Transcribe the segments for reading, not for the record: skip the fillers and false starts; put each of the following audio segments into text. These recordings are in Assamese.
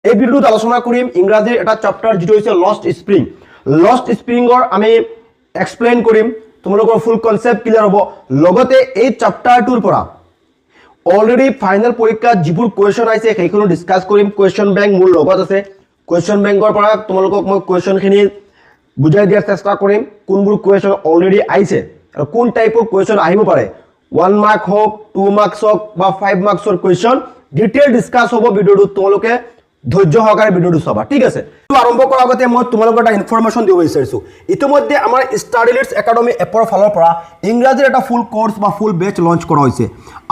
এই ভিডিওত আলোচনা কৰিম ইংৰাজীৰ এটা চেপ্টাৰ যেটো হৈছে লষ্ট স্প্ৰিংৰ আমি এক্সপ্লেইন কৰিম তোমালোকৰ ফুল কনসেপ্ট ক্লিয়াৰ হ'ব লগতে এই চেপ্টাৰটোৰ পৰা অলৰেডি ফাইনাল পৰীক্ষাত যিবোৰ কোৱেশ্চন আছে সেইখিনি ডিসকাস কৰিম কোৱেশ্চন বেংক মোৰ লগত আছে কোৱেশ্চন বেংকৰ পৰা তোমালোকক মই কোৱেশ্চনখিনি বুজাই দিয়াৰ চেষ্টা কৰিম কোনবোৰ কোৱেশ্চন অলৰেডি আইছে আৰু কোন টাইপৰ কোৱেশ্চন আহিব পাৰে 1 মাৰ্ক হোক 2 মাৰ্কস হোক বা 5 মাৰ্কসৰ কোৱেশ্চন ডিটেইল ডিসকাস হ'ব ভিডিওটো তোমালোকে ধৈৰ্য সহকাৰে ভিডিওটো চাবা ঠিক আছে তো আৰম্ভ কৰাৰ আগতে মই তোমালোকক এটা ইনফৰমেশন দিব বিচাৰিছো ইতিমধ্যে আমাৰ ষ্টাডি লিডছ একাডেমি এপৰ ফালৰ পৰা ইংৰাজীৰ এটা ফুল কোৰ্স বা ফুল বেচ লঞ্চ কৰা হৈছে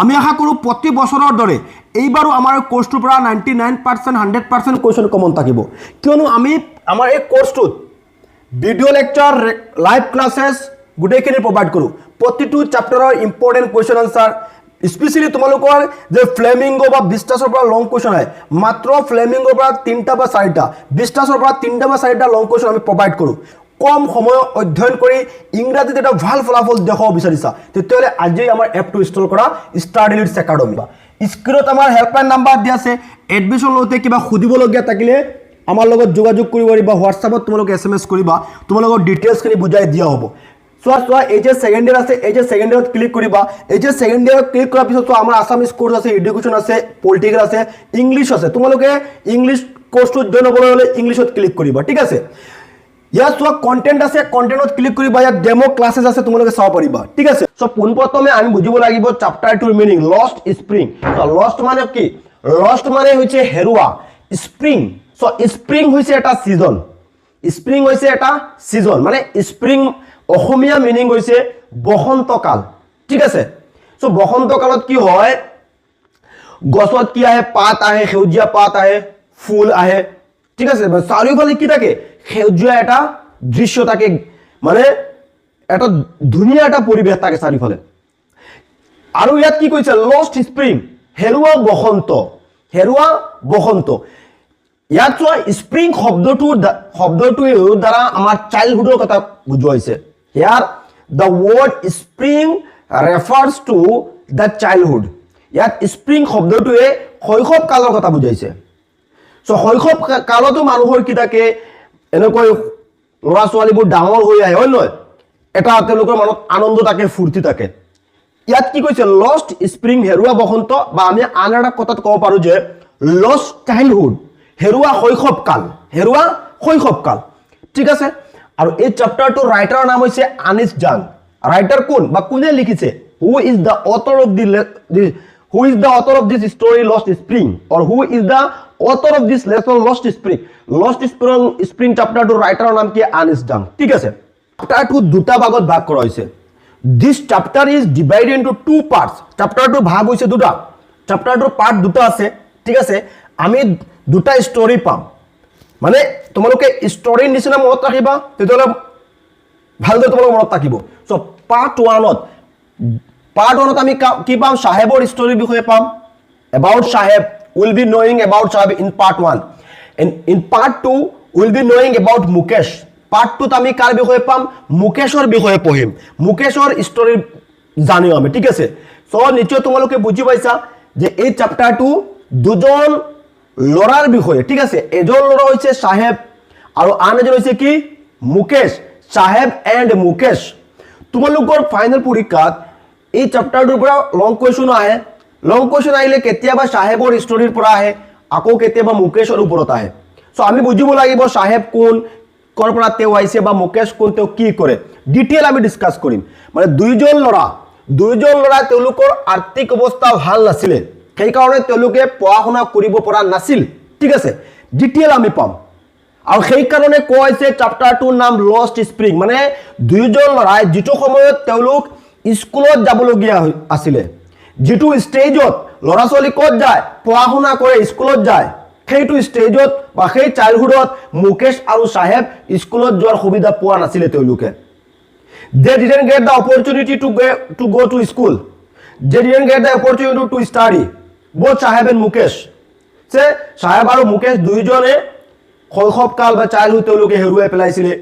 আমি আশা কৰো প্ৰতি বছৰৰ দৰে এইবাৰো আমাৰ কোৰ্সটোৰ পৰা 99% 100% কোৱেশ্চন কমন থাকিব কিয়নো আমি আমাৰ এই কোৰ্সটোত ভিডিও লেকচাৰ লাইভ ক্লাसेस গুটেখিনি প্ৰভাইড কৰো প্ৰতিটো চেপ্টাৰৰ ইম্পৰ্টেন্ট কোৱেশ্চন আনসাৰ স্পেশালি তোমালোকৰ যে ফ্লেমিঙ্গো বা বিস্টাসৰ পৰা লং কোৱেশ্চন আহে মাত্ৰ ফ্লেমিঙ্গোৰ পৰা 3টা বা 4টা বিস্টাসৰ পৰা 3টা বা 4টা লং কোৱেশ্চন আমি প্ৰভাইড কৰো কম সময় অধ্যয়ন কৰি ইংৰাজীত এটা ভাল ফলাফল দেখাব বিচাৰিছা তেতিয়ালে আজি আমাৰ এপটো ইনষ্টল কৰা ষ্টাডি লিডছ একাডেমি স্ক্ৰীনত আমাৰ হেল্পলাইন নাম্বাৰ দিয়া আছে এডমিশন লওঁতে কিবা খুদিবলগীয়া থাকিলে আমাৰ লগত যোগাযোগ কৰিব পাৰিবা হোৱাটছআপত তোমালোকে এসএমএস কৰিবা তোমালোকৰ ডিটেইলছখিনি বুজাই দিয়া হ'ব সোয়া এই যে সেকেন্ড ইয়ার আছে এই যে সেকেন্ড ইয়ারত ক্লিক করিবা এই যে সেকেন্ড ইয়ারত ক্লিক কৰাৰ পিছত আমাৰ আসামিজ কোর্স আছে এডুকেশন আছে পলিটিক্যাল আছে ইংলিশ আছে তোমালোকে ইংলিশ কোর্সটো জয়েন হ'বলৈ হলে ইংলিশত ক্লিক করিবা ঠিক আছে ইয়াত সোয়া কন্টেন্ট আছে কন্টেন্টত ক্লিক করিবা ইয়াত ডেমো ক্লাसेस আছে তোমালোকে চাব পাৰিবা ঠিক আছে সো পোনপ্ৰথমে আমি বুজিব লাগিব চেপ্টাৰটোৰ meaning lost spring so lost মানে কি লষ্ট মানে হৈছে হেৰুৱা স্প্ৰিং সো স্প্ৰিং হৈছে এটা সিজন স্প্ৰিং হৈছে এটা সিজন মানে স্প্ৰিং অসমীয়া মিনিং হৈছে বসন্তকাল ঠিক আছে সো বসন্তকালত কি হয় গছত কি আহে পাত আহে সেউজীয়া পাত আহে ফুল আহে ঠিক আছে চাৰিওফালে কি থাকে সেউজীয়া এটা দৃশ্য থাকে মানে এটা ধুনীয়া এটা পৰিবেশ থাকে চাৰিওফালে আৰু ইয়াত কি কৈছে লষ্ট স্প্ৰিং হেৰুৱা বসন্ত ইয়াত চোৱা স্প্ৰিং শব্দটোৰ দ্বাৰা আমাৰ চাইল্ডহুডৰ কথা বুজোৱা হৈছে Here the word spring refers to the childhood. ইয়াত spring শব্দটোৱে শৈশৱ কালৰ কথা বুজাইছে সো শৈশৱ কালতো মানুহৰ কি থাকে এনেকৈ লৰা ছোৱালীবোৰ ডাঙৰ হৈ আহে হয় নহয় এটা তেওঁলোকৰ মনত আনন্দ থাকে ফুৰ্তি থাকে ইয়াত কি কৈছে লষ্ট স্প্ৰিং হেৰুৱা বসন্ত বা আমি আন এটা কথাত ক'ব পাৰো যে লষ্ট চাইল্ডহুড হেৰুৱা শৈশৱ কাল ঠিক আছে আৰু এই চেপ্টাৰটো ৰাইটাৰৰ নাম হৈছে আনিছ জাং ৰাইটাৰ কোন বা কোনে লিখিছে who is the author of this story lost spring or who is the author of this lesson lost spring চেপ্টাৰটো ৰাইটাৰৰ নাম কি আনিছ জাং ঠিক আছে চেপ্টাৰটো দুটা ভাগত ভাগ কৰা হৈছে this chapter is divided into two parts চেপ্টাৰটো ভাগ হৈছে দুটা চেপ্টাৰটোৰ পাৰ্ট দুটা আছে ঠিক আছে আমি দুটা ষ্টৰী পাম মানে তোমালোকে ষ্টৰীৰ নিচিনা মনত ৰাখিবা তেতিয়ালে ভালদৰে তোমালোকৰ মনত থাকিব সো পাৰ্ট 1ত আমি কি পাম সাহেবৰ ষ্টৰীৰ বিষয়ে পাম about Saheb will be knowing about Saheb in part 1 and in part 2 will be knowing about Mukesh part 2ত আমি কাৰ বিষয়ে পাম মুকেশৰ বিষয়ে পঢ়িম মুকেশৰ ষ্টৰী জানিম আমি ঠিক আছে সো নিশ্চয় তোমালোকে বুজি পাইছা যে এই চেপ্টাৰটো দুজন লৰাৰ বিষয়ে ঠিক আছে এজন লৰা হৈছে সাহেব আৰু আন এজন হৈছে কি মুকেশ সাহেব এণ্ড মুকেশ তোমালোকৰ ফাইনাল পৰীক্ষাত এই চেপ্টাৰটোৰ পৰা লং কোৱেশ্চন আহিলে কেতিয়াবা সাহেবৰ ষ্টৰীৰ পৰা আহে আকৌ কেতিয়াবা মুকেশৰ ওপৰত আহে সো আমি বুজিব লাগিব সাহেব কোন কৰ পৰা তেওঁ আহিছে বা মুকেশ কোন তেওঁ কি কৰে ডিটেইল আমি ডিসকাস কৰিম মানে দুইজন লৰা তেওঁলোকৰ আৰ্থিক অৱস্থা ভাল নাছিলে সেই কাৰণে তেওঁলোকে পঢ়া-শুনা কৰিব পৰা নাছিল ঠিক আছে ডিটেইল আমি পাম আৰু সেই কাৰণে কৈছে চেপ্টাৰটোৰ নাম লষ্ট স্প্ৰিং মানে দুইজন লৰাই যেটো সময়ত তেওঁলোক স্কুলত যাবলগীয়া আছিলে যেটো ষ্টেজত লৰা ছোৱালী ক'ত যায় পঢ়া-শুনা কৰে স্কুলত যায় সেইটো ষ্টেজত বা সেই চাইল্ডহুডত মুকেশ আৰু সাহেব স্কুলত যোৱাৰ সুবিধা পোৱা নাছিলে তেওঁলোকে they didn't get the opportunity to go to school they didn't get the opportunity to study both Saheb and Mukesh se Saheb aru Mukesh দুইজনে শৈশৱ কাল বা চাইল্ডহুড তেওঁলোকে হেৰুৱাই পেলাইছিলে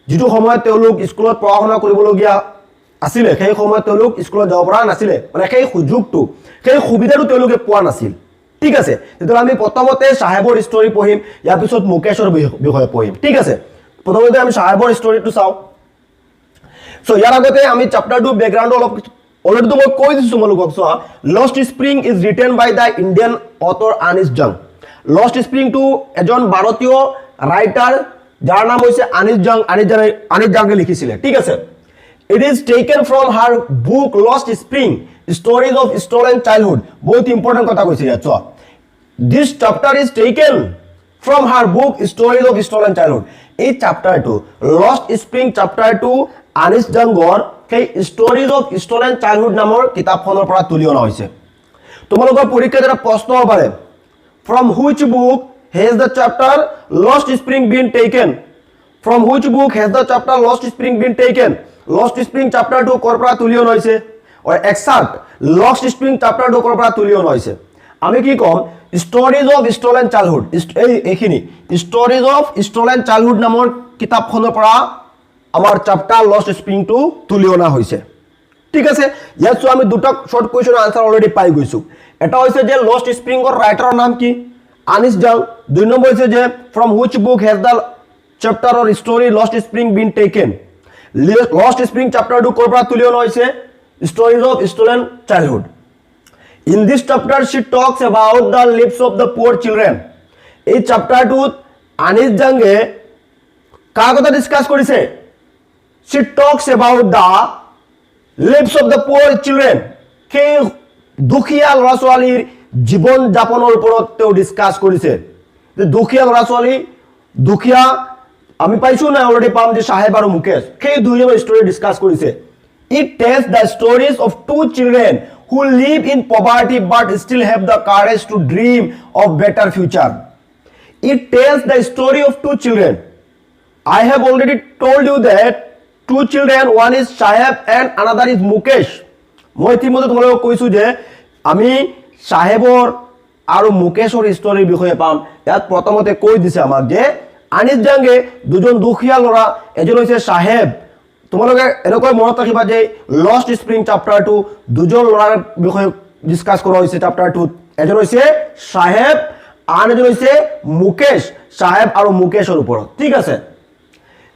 যেটো সময়ত তেওঁলোক স্কুলত পঢ়া-শুনা কৰিবলগীয়া আছিল সেই সময়ত তেওঁলোক স্কুলত যাব পৰা নাছিলে মানে সেই সুযোগটো সেই সুবিধাটো তেওঁলোকে পোৱা নাছিল ঠিক আছে তেতিয়াহ'লে আমি প্ৰথমতে সাহেবৰ ষ্টৰী পঢ়িম ইয়াৰ পিছত মুকেশৰ বিষয়ে পঢ়িম ঠিক আছে প্ৰথমতে আমি সাহেবৰ ষ্টৰীটো চাওঁ সো ইয়াৰ আগতে আমি চ্যাপ্টাৰ 2 ব্যাকগ্ৰাউণ্ড অলপ অলৰেডি মই কৈ দিছো তোমালোকক চোৱা lost spring is written by the Indian author Anees Jung lost spring two এজন ভাৰতীয় ৰাইটাৰ যাৰ নাম হৈছে আনিছ জাঙে লিখিছিলে ঠিক আছে it is taken from her book Lost Spring Stories of Stolen Childhood বহুত ইম্পৰ্টেন্ট কথা কৈছে ইয়াত চোৱা this chapter is taken from her book Stories of Stolen Childhood এই চ্যাপ্টাৰটো Lost Spring চ্যাপ্টাৰটো আনিছ জাঙৰ সেই Stories of Stolen Childhood নামৰ কিতাপখনৰ পৰা তুলি অনা হৈছে তোমালোকৰ পৰীক্ষাত এটা প্ৰশ্ন হ'ব পাৰে from which book has the chapter Lost Spring been taken from which book has the chapter Lost Spring been taken Lost Spring chapter 2 কৰ পৰা তুলি অনা হৈছে or excerpt Lost Spring chapter 2 কৰ পৰা তুলি অনা হৈছে আমি কি কম Stories of Stolen Childhood এইখিনি Stories of Stolen Childhood নামৰ কিতাপখনৰ পৰা আমাৰ চ্যাপ্টাৰ Lost Spring টো তুলি অনা হৈছে ঠিক আছে ইয়াত আমি দুটা শর্ট কোয়েশ্চনৰ আনসাৰ অলৰেডি পাই গৈছো এটা হৈছে যে Lost Spring ৰ ৰাইটাৰৰ নাম কি আনিছ জাং দুই নম্বৰ হৈছে যে from which book has the chapter or story Lost Spring been taken Lost Spring chapter 2 কৰ পৰা তুলি অনা হৈছে Stories of Stolen Childhood in this chapter she talks about the lives of the poor children এই চ্যাপ্টাৰটোত আনিছ জাঙে কাৰ কথা ডিসকাস কৰিছে she talks about the lives of the poor children সেই দুখীয়া ল'ৰা ছোৱালীৰ জীৱন যাপনৰ ওপৰত তেওঁ ডিসকাস কৰিছে যে দুখীয়া ল'ৰা ছোৱালী দুখীয়া আমি পাইছো না অলৰেডি পাম যে সাহেব আৰু মুকেশ সেই দুইজনৰ ষ্টৰী ডিসকাস কৰিছে it tells the stories of two children who live in poverty but still have the courage to dream of better future it tells the story of two children I have already told you that two children one is Saheb and another is Mukesh মই ইতিমধ্যে তোমালোকক কৈছো যে আমি সাহেবৰ আৰু মুকেশৰ ষ্টৰীৰ বিষয়ে পাম ইয়াত প্ৰথমতে কৈ দিছে আমাক যে আনিছ জাঙে দুজন দুখীয়া ল'ৰা এজন হৈছে সাহেব তোমালোকে এনেকৈ মনত ৰাখিবা যে লষ্ট স্প্ৰিং চ্যাপ্টাৰটো দুজন ল'ৰাৰ বিষয়ে ডিসকাস কৰা হৈছে চ্যাপ্টাৰটোত এজন হৈছে সাহেব আন এজন হৈছে মুকেশ সাহেব আৰু মুকেশৰ ওপৰত ঠিক আছে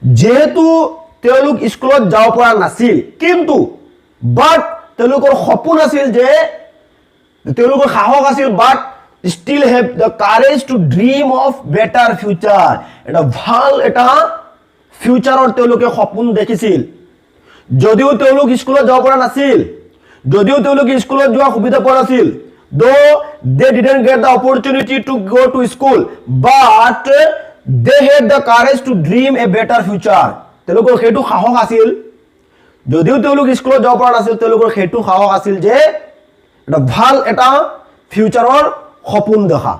যেহেতু তেওঁলোক স্কুলত যাব পৰা নাছিল কিন্তু বাট তেওঁলোকৰ সপোন আছিল যে তেওঁলোকৰ সাহস আছিল বাট still have the courage to dream of better future এটা ভাল এটা ফিউচাৰৰ তেওঁলোকে সপোন দেখিছিল যদিও তেওঁলোক স্কুলত যাব পৰা নাছিল যদিও তেওঁলোক স্কুলত যোৱা সুবিধা পোৱা নাছিল though they didn't get the opportunity to go to school but they had the courage to dream a better future তেওঁলোকৰ হেতু সাহস আছিল যদিও তেওঁলোক স্কুলত যাব পৰা নাছিল তেওঁলোকৰ হেতু সাহস আছিল যে এটা ভাল এটা ফিউচাৰৰ সপোন দেখা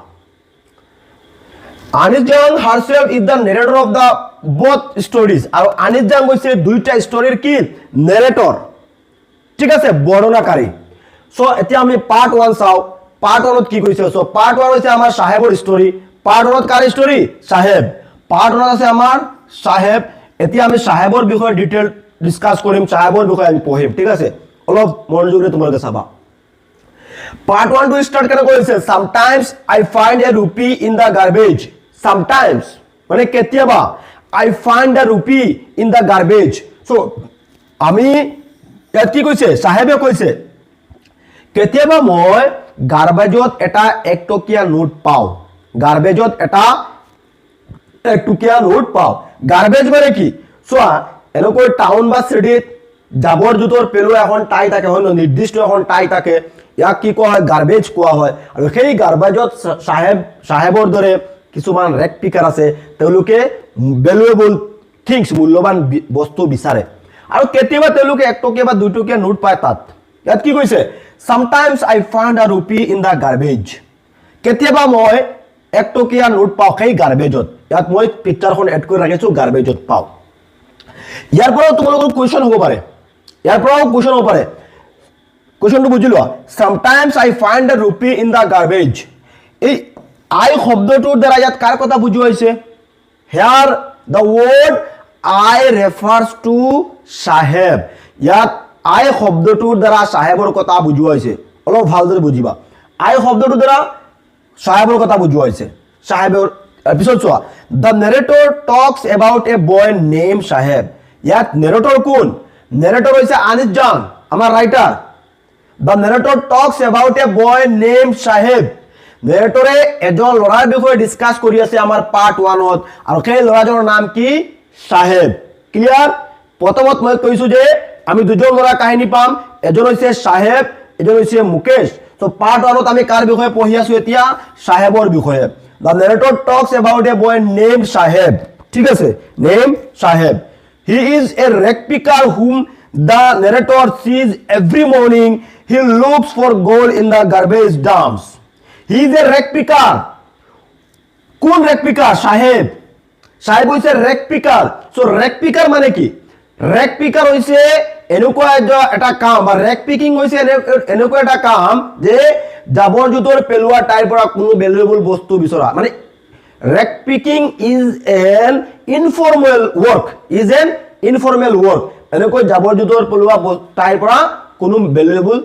আনিছ জাং herself is the narrator of the both stories আৰু আনিছ জাং হৈছে দুইটা ষ্টৰীৰ কি নেৰেটৰ ঠিক আছে বৰ্ণনাকাৰী সো এতিয়া আমি পাৰ্ট 1 চাও পাৰ্ট 1ত কি কৈছে সো পাৰ্ট 1 হৈছে আমাৰ সাহেবৰ ষ্টৰী পাৰ্ট 1ত কাৰ ষ্টৰী সাহেব পাৰ্ট 1ত আছে আমাৰ সাহেব এতিয়া আমি সাহেবৰ বিষয়ে ডিটেইল ডিসকাস কৰিম সাহেবৰ বিষয়ে আমি পঢ়িম ঠিক আছে অলপ মনোযোগৰে তোমালোকে চাবা Part 1 to start करने को इसे sometimes I find a rupee in the garbage sometimes माने केतियाबा I find a rupee in the garbage so আমি ইয়াত কি কৈছে সাহেবে কৈছে কেতিয়াবা মই গাৰ্বেজত এটা 1 টকীয়া নোট পাও গাৰ্বেজত এটা 1 টকীয়া নোট পাও গাৰ্বেজ মানে কি চোৱা এনেকৈ টাউন বা সিটিত জাবৰ জোতৰ পেলোৱা এখন টাই থাকে হয় নিৰ্দিষ্ট এখন টাই থাকে ইয়াক কি কোৱা হয় গাৰ্বেজ কোৱা হয় আৰু সেই গাৰ্বেজত সাহেবৰ দৰে কিছুমান ৰেক পিকাৰ আছে তেওঁলোকে ভ্যালুয়েবল থিংস মূল্যবান বস্তু বিচাৰে আৰু কেতিয়াবা তেওঁলোকে 1 টকীয়া বা 2 টকীয়া নোট পায় তাত ইয়াত কি কৈছে sometimes I find a rupee in the garbage কেতিয়াবা মই 1 টকীয়া নোট পাও সেই গাৰ্বেজত ইয়াত মই পিকচাৰখন এড কৰি ৰাখিছো গাৰ্বেজত পাও ইয়াৰ পৰা তোমালোকৰ কোৱেশ্চন হ'ব পাৰে ইয়াৰ পৰা কোৱেশ্চন হ'ব পাৰে কোৱেশ্চনটো বুজি লোৱা sometimes I find a rupee in the garbage এই I শব্দটোৰ দ্বাৰা ইয়াত কাৰ কথা বুজোৱা হৈছে here the word I refers to সাহেব ইয়াত I শব্দটোৰ দ্বাৰা সাহেবৰ কথা বুজোৱা হৈছে অলপ ভালদৰে বুজিবা I শব্দটোৰ দ্বাৰা সাহেবৰ কথা বুজোৱা হৈছে সাহেবৰ পিছত চোৱা the narrator talks about a boy name Saheb ইয়াত নেৰেটৰ কোন নেৰেটৰ হৈছে আনিছ জান আমাৰ writer the narrator talks about a boy name Saheb নেৰেটৰে এজন ল'ৰাৰ বিষয়ে ডিসকাস কৰি আছে আমাৰ পাৰ্ট 1ত আৰু সেই ল'ৰাজনৰ নাম কি সাহেব ক্লিয়াৰ প্ৰথমত মই কৈছো যে আমি দুজন ল'ৰা কাহিনী পাম এজন হৈছে সাহেব এজন হৈছে মুকেশ তো পাৰ্ট 1ত আমি কাৰ বিষয়ে পঢ়ি আছো এতিয়া সাহেবৰ বিষয়ে the narrator talks about a boy name Saheb ঠিক আছে name Saheb he is a rag picker hmm the narrator sees every morning he looks for gold in the garbage dumps he is a rag picker কোন ৰেক পিকাৰ সাহেব সাহেব হৈছে rag picker so rag picker মানে কি ৰেক পিকাৰ হৈছে এনেকুৱা এটা কাম বা ৰেক পিকিং হৈছে এনেকুৱা এটা কাম যে জাবৰ জোতৰ পেলোৱা টাইৰ পৰা কোনো ভ্যালুয়েবল বস্তু বিচৰা মানে rag picking is an informal work এনেকৈ জাবৰ জোতৰ পেলোৱা টাইৰ পৰা কোনো ভ্যালুয়েবল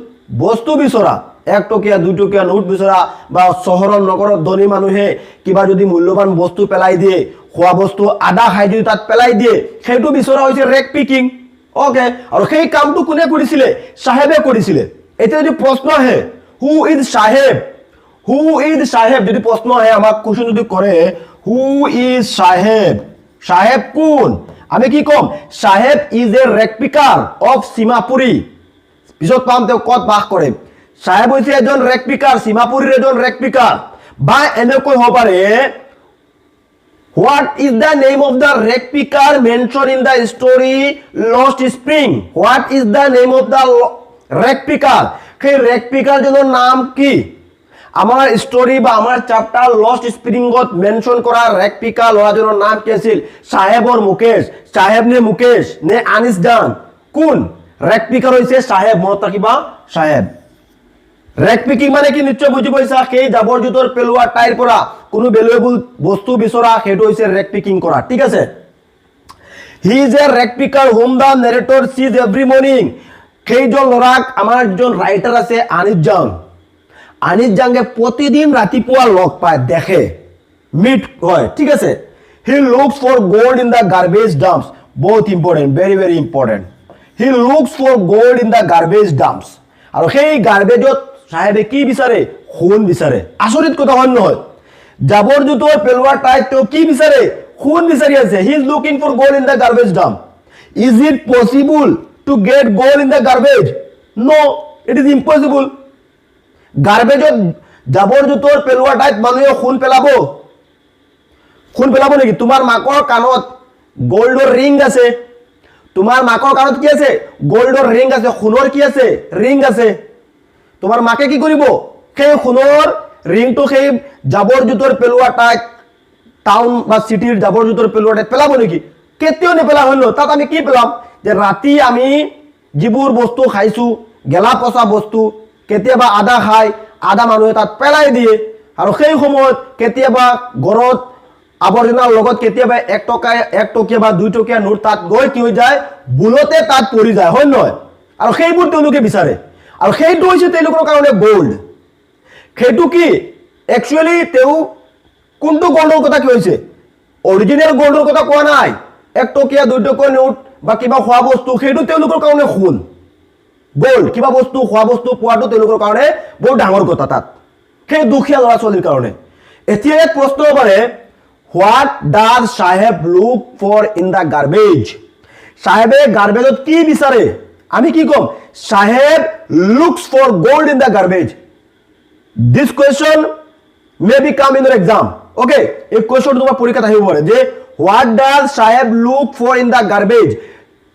বস্তু বিচৰা 1 টকীয়া 2 টকীয়া নোট বিচৰা বা চহৰৰ নগৰত ধনী মানুহে কিবা যদি মূল্যবান বস্তু পেলাই দিয়ে খোৱা বস্তু আদা খাই যদি তাত পেলাই দিয়ে সেইটো বিচৰা হৈছে ৰেক পিকিং ওকে আৰু সেই কামটো কোনে কৰিছিলে সাহেবে কৰিছিলে এতিয়া যদি প্ৰশ্ন আহে হু ইজ সাহেব যদি প্ৰশ্ন আহে আমাক কোশ্চন যদি কৰে হু ইজ সাহেব কোন আমি কি কম Saheb is a rag picker of Seemapuri পিছত পাম তেওঁ কত বাস কৰে সাহেব হৈছে এজন ৰেক পিকাৰ সীমাপুৰীৰ এজন ৰেক পিকাৰ বা এনেকৈ হ'ব পাৰে What is the name of the red picker mentioned in the story Lost Spring? What is the name of the red picker? সেই red picker জনৰ নাম কি আমাৰ স্টোৰি বা আমাৰ চ্যাপ্টাৰ লস্ট স্প্ৰিংত মেনশন কৰা red picker ল'ৰাজনৰ নাম কি আছিল সাহেবৰ মুকেশ সাহেব নে মুকেশ নে আনিছ জান কোন red picker হৈছে সাহেব মনত ৰাখিবা সাহেব ৰেক পিকিং মানে কি নিশ্চয় বুজি পাইছা সেই জাবৰ জোতৰ পেলোৱা টাইৰ পৰা কোনো ভ্যালুয়েবল বস্তু বিচৰা সেইটো হৈছে ৰেক পিকিং কৰা ঠিক আছে he is a rag picker hmm the narrator sees every morning সেইজন ল'ৰাক আমাৰ যিজন ৰাইটাৰ আছে আনিছ জাংগে প্ৰতিদিন ৰাতিপুৱা লগ পায় দেখে মিট হয় ঠিক আছে he looks for gold in the garbage dumps বহুত important very important he looks for gold in the garbage dumps আৰু সেই গাৰ্বেজত সাহেবে কি বিচাৰে খুন বিচাৰে আচৰিত কথা হয় নহয় জাবৰ জোতৰ পেলোৱা টাইত তেওঁ কি বিচাৰে খুন বিচাৰি আছে he is looking for gold in the garbage dump is it possible to get gold in the garbage no it is impossible গাৰ্বেজত জাবৰ জোতৰ পেলোৱা টাইত মানুহে খুন পেলাব নেকি তোমাৰ মাকৰ কাণত গোল্ডৰ ৰিং আছে তোমাৰ মাকৰ কাণত কি আছে গোল্ডৰ ৰিং আছে খুনৰ কি আছে ৰিং আছে তোমাৰ মাকে কি কৰিব সেই খুনৰ ৰিংটো সেই জাবৰ জোতৰ পেলোৱা টাইত টাউন বা সিটিৰ জাবৰ জোতৰ পেলোৱা টাইত পেলাব নেকি কেতিয়াও নেপেলা হল তাত আমি কি পেলাম যে ৰাতি আমি যিবোৰ বস্তু খাইছো গেলা পচা বস্তু কেতিয়াবা আদা খাই আদা মানুহে তাত পেলাই দিয়ে আৰু সেই সময়ত কেতিয়াবা ঘৰত আবৰ্জনাৰ লগত কেতিয়াবা 1 টকীয়া বা 2 টকীয়া নোট তাত গৈ কি হৈ যায় বুলতে তাত পৰি যায় হয় নহয় আৰু সেইবোৰ তেওঁলোকে বিচাৰে আৰু সেইটো হৈছে তেওঁলোকৰ কাৰণে গোল্ড সেইটো কি একচুয়ালি তেও কোনটো গোল্ডৰ কথা কি হৈছে অৰিজিনাল গোল্ডৰ কথা কোৱা নাই 1 টকীয়া 2 টকীয়া নোট বা কিবা খোৱা বস্তু সেইটো তেওঁলোকৰ কাৰণে খুন গোল্ড কিবা বস্তু খোৱা বস্তু পোৱাটো তেওঁলোকৰ কাৰণে বহুত ডাঙৰ কথা তাত সেই দুখীয়া ল'ৰা ছোৱালীৰ কাৰণে এতিয়া এক প্ৰশ্ন পাৰে what does Saheb look for in the garbage সাহেবে গাৰ্বেজত কি বিচাৰে আমি কি কম সাহেব looks for gold in the garbage this question may be come in your exam okay এই কোশ্চন তোমার পরীক্ষাত আহিব পাৰে যে what does সাহেব look for in the garbage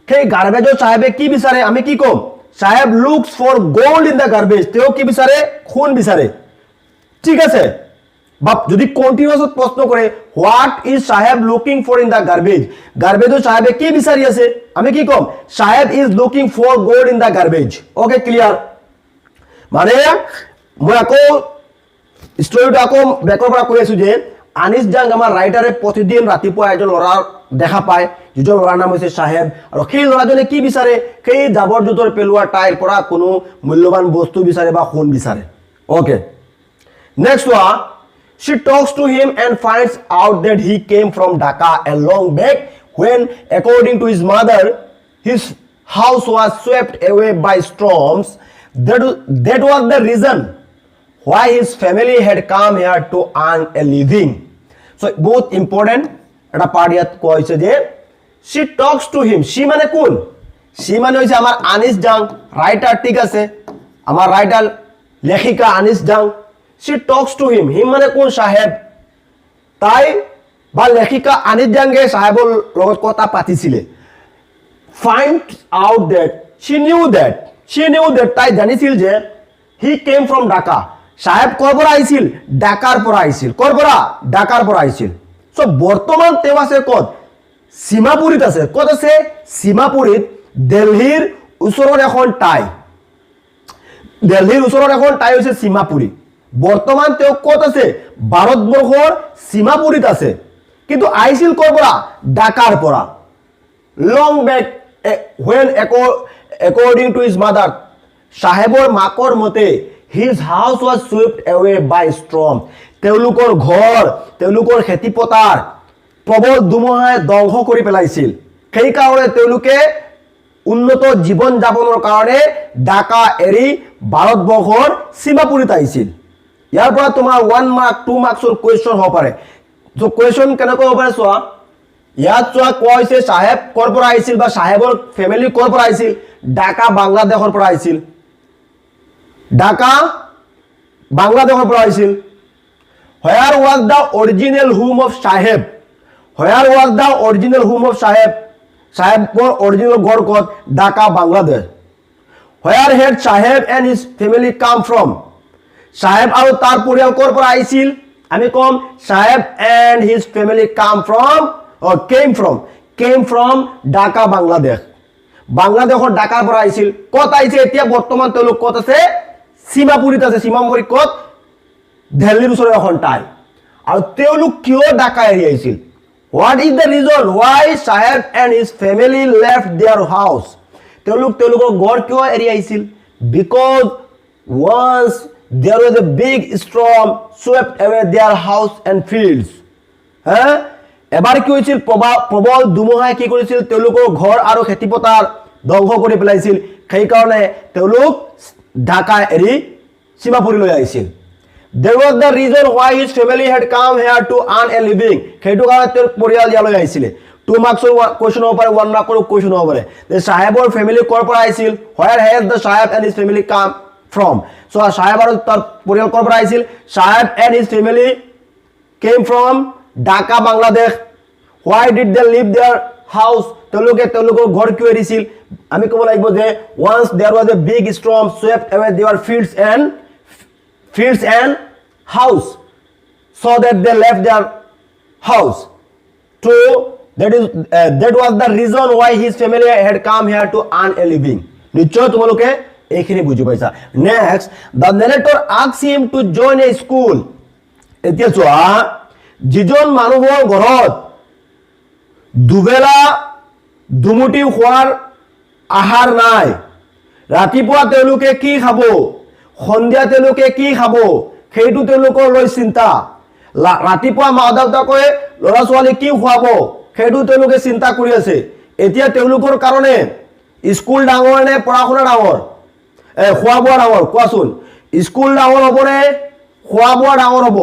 সেই গার্বেজত সাহেবে কি বিচাৰে আমি কি কম সাহেব looks for gold in the garbage তেও কি বিচাৰে খুন বিচাৰে ঠিক আছে বাপ যদি কন্টিনিউয়াস প্রশ্ন করে what is Saheb looking for in the garbage গার্বেজত সাহেবে কি বিচাৰি আছে আমি কি কম Saheb is looking for gold in the garbage okay clear মানে মই আকৌ স্টোরিটো আকৌ ব্যাকৰ পৰা কৈ আছো যে আনিছ জাং আমাৰ ৰাইটাৰে প্ৰতিদিন ৰাতিপুৱা এজন ল'ৰা দেখা পায় যিজন ল'ৰাৰ নাম হৈছে সাহেব আৰু সেই ল'ৰাজনে কি বিচাৰে সেই জাবৰ জোতৰ পেলোৱা টাইৰ পৰা কোনো মূল্যবান বস্তু বিচাৰে বা খুন বিচাৰে ওকে নেক্সট ওয়া She talks to him and finds out that he came from Dhaka a long back when, according to his mother, his house was swept away by storms. That was the reason why his family had come here to earn a living. So both important এটা পার্ট ইয়াত কোৱা হৈছে যে she talks to him. she মানে কোন? she মানে হৈছে আমাৰ আনিছ জাং, ৰাইটাৰ, ঠিক আছে, আমাৰ রাইটার লেখিকা আনিছ জাং। she talks to him. him মানে কোন? সাহেব। তাই বা লেখিকা আনিছ জাংগে সাহেবৰ লগত কথা পাতিছিলে। find out that she knew that তাই জানিছিল যে he came from Dhaka. সাহেব কৰ পৰা আহিছিল? ঢাকাৰ পৰা আহিছিল। কৰ পৰা? ঢাকাৰ পৰা আহিছিল। সো বৰ্তমান তেওঁ আছে ক'ত? সীমাপুৰীত আছে। ক'ত আছে? সীমাপুৰীত, দিল্লীৰ ওচৰৰ এখন ঠাই। দিল্লীৰ ওচৰৰ এখন ঠাই হৈছে সীমাপুৰী। বৰ্তমান তেওঁ ক'ত আছে? ভাৰতবৰ্ষৰ সীমাপুৰীত আছে। কিন্তু আহিছিল কৰ পৰা? ঢাকাৰ পৰা। long back when according to his mother, সাহেবৰ মাকৰ মতে his house was swept away by storm. তেওঁলোকৰ ঘৰ, তেওঁলোকৰ খেতি পথাৰ প্ৰবল ধুমুহাই ধ্বংস কৰি পেলাইছিল। সেই কাৰণে তেওঁলোকে উন্নত জীৱন যাপনৰ কাৰণে ঢাকা এৰি ভাৰতবৰ্ষৰ সীমাপুৰীত আহিছিল। ইয়াৰ পৰা তোমাৰ 1 মাৰ্ক 2 মাৰ্কছৰ কুৱেশ্যন হ'ব পাৰে। তো কুৱেশ্যন কেনেকৈ হ'ব পাৰে চোৱা। ইয়াত চোৱা কোৱা হৈছে সাহেব কৰ পৰা আহিছিল বা সাহেবৰ ফেমিলি কৰ পৰা আহিছিল? ঢাকা বাংলাদেশৰ পৰা আহিছিল। ঢাকা বাংলাদেশৰ পৰা আহিছিল। Where was the original home of Saheb? Where was the original home of Saheb? সাহেবৰ অৰিজিনেল ঘৰ ক'ত? Dhaka Bangladesh. Where had Saheb and his family come from? সাহেব আৰু তাৰ পৰিয়াল কৰ পৰা আহিছিল? আমি কম Saheb and his family came from Dhaka Bangladesh. বাংলাদেশৰ ঢাকাৰ পৰা আহিছিল। ক'ত আহিছে এতিয়া? বৰ্তমান তেওঁলোক ক'ত আছে? সীমাপুৰীত আছে। সীমাপুৰী ক'ত? দিল্লীৰ ওচৰৰ এখন ঠাই। আৰু তেওঁলোক কিয় ঢাকা এৰি আহিছিল? What is the reason why Saheb and his family left their house? তেওঁলোকৰ ঘৰ কিয় এৰি আহিছিল? Because once there was a big storm swept away their house and fields. এবাৰ কি হৈছিল? প্ৰবল ধুমুহাই কি কৰিছিল? তেওঁলোকৰ ঘৰ আৰু খেতি পথাৰ ধ্বংস কৰি পেলাইছিল। সেই কাৰণে তেওঁলোক ঢাকা এৰি সীমাপুৰীলৈ আহিছিল। There was the reason why his family had come here to earn a living. সেইটো কাৰণে তেওঁৰ পৰিয়াল ইয়ালৈ আহিছিলে। 2 মাৰ্কছৰ কুৱেশ্যন হ'ব পাৰে, 1 মাৰ্কৰ কুৱেশ্যন হ'ব পাৰে। সাহেবৰ ফেমিলি কৰ পৰা আহিছিল? Where had the Saheb and his family come from? So সাহেব আৰু তাৰ পৰিয়াল কৰ পৰা আহিছিল? Saheb and his family came from Dhaka Bangladesh. Why did they leave their house? তেওঁলোকৰ ঘৰ কিয় এৰিছিল? আমি ক'ব লাগিব যে once there was a big storm swept away their fields and house, so that they left their house. So that was the reason why his family had come here to earn a living. নিশ্চয় তোমালোকে এইখিনি বুজি পাইছা। Next, the narrator asks him to join a school. এতিয়া চোৱা, যিজন মানুহৰ ঘৰত দুবেলা দুমুঠি খোৱাৰ আহাৰ নাই, ৰাতিপুৱা তেওঁলোকে কি খাব, সন্ধিয়া তেওঁলোকে কি খাব, সেইটো তেওঁলোকৰ লৈ চিন্তা। ৰাতিপুৱা মা দেউতাকে ল'ৰা ছোৱালী কি খুৱাব, সেইটো তেওঁলোকে চিন্তা কৰি আছে। এতিয়া তেওঁলোকৰ কাৰণে স্কুল ডাঙৰ নে পঢ়া শুনা ডাঙৰ? খোৱা বোৱা ডাঙৰ? কোৱাচোন, স্কুল ডাঙৰ হ'ব নে খোৱা বোৱা ডাঙৰ হ'ব?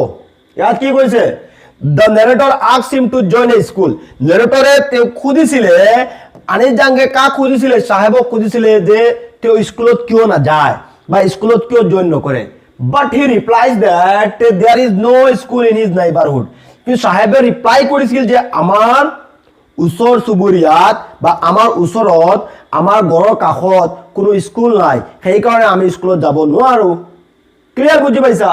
ইয়াত কি কৈছে? The narrator asked him to join a school. narrator তেওঁ খুদিছিলে, আনিছ জাংগে কাক খুদিছিলে? সাহেবক খুদিছিলে যে তেওঁ স্কুলত কিয় না যায় বা স্কুলত কিয় জয়েন নকৰে। But he replies that there is no school in his neighborhood. কিন্তু সাহেবে ৰিপ্লাই কৰিছিল যে আমাৰ ওচৰ চুবুৰীয়াত বা আমাৰ ওচৰত, আমাৰ ঘৰৰ কাষত কোনো স্কুল নাই, সেই কাৰণে আমি স্কুলত যাব নোৱাৰো। ক্লিয়াৰ বুজি পাইছা?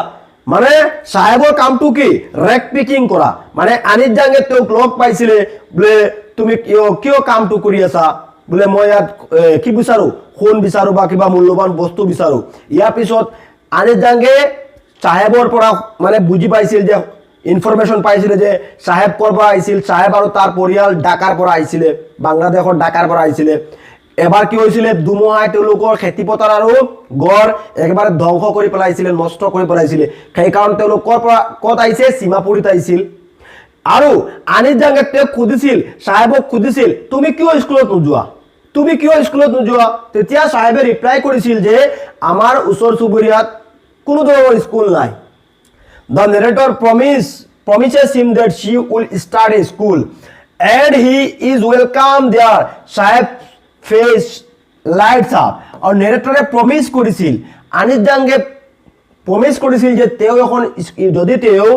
মানে সাহেবৰ কামটো কি? ৰেক পিকিং কৰা। মানে আনিছ জাংগে তেওঁক লগ পাইছিলে, বোলে তুমি কিয় কামটো কৰি আছা? বোলে মই ইয়াত কি বিচাৰো? সোণ বিচাৰো বা কিবা মূল্যৱান বস্তু বিচাৰো। ইয়াৰ পিছত আনিছ জাংগে সাহেবৰ পৰা মানে বুজি পাইছিল যে, ইনফৰমেশ্যন পাইছিলে যে সাহেব কৰ পৰা আহিছিল। সাহেব আৰু তাৰ পৰিয়াল ঢাকাৰ পৰা আহিছিলে, বাংলাদেশৰ ঢাকাৰ পৰা আহিছিলে। এবাৰ কি হৈছিলে দুমহাই তেওঁলোকৰ খেতি পথাৰ আৰু গড় একেবাৰে ধ্বংস কৰি পেলাইছিলে নষ্ট কৰি পেলাইছিলে সেই কাৰণ তেওঁলোকৰ পৰা কত আহিছে সীমাপুৰীত আহিছিল আৰু আনিছ জাংগে তেওঁক খুদিছিল সাহেবক খুদিছিল তুমি কিয় স্কুলত নোযোৱা তুমি কিয় স্কুলত নোযোৱা তেতিয়া সাহেবে ৰিপ্লাই কৰিছিল যে আমাৰ ওচৰ চুবুৰীয়াত কোনো ধৰণৰ স্কুল নাই The narrator promises him that she will start a school and he is welcome there Saheb face lights up আৰু narrator promise কৰিছিল আনিছ জাংগে promise কৰিছিল যে তেওঁ এখন যদি তেওঁ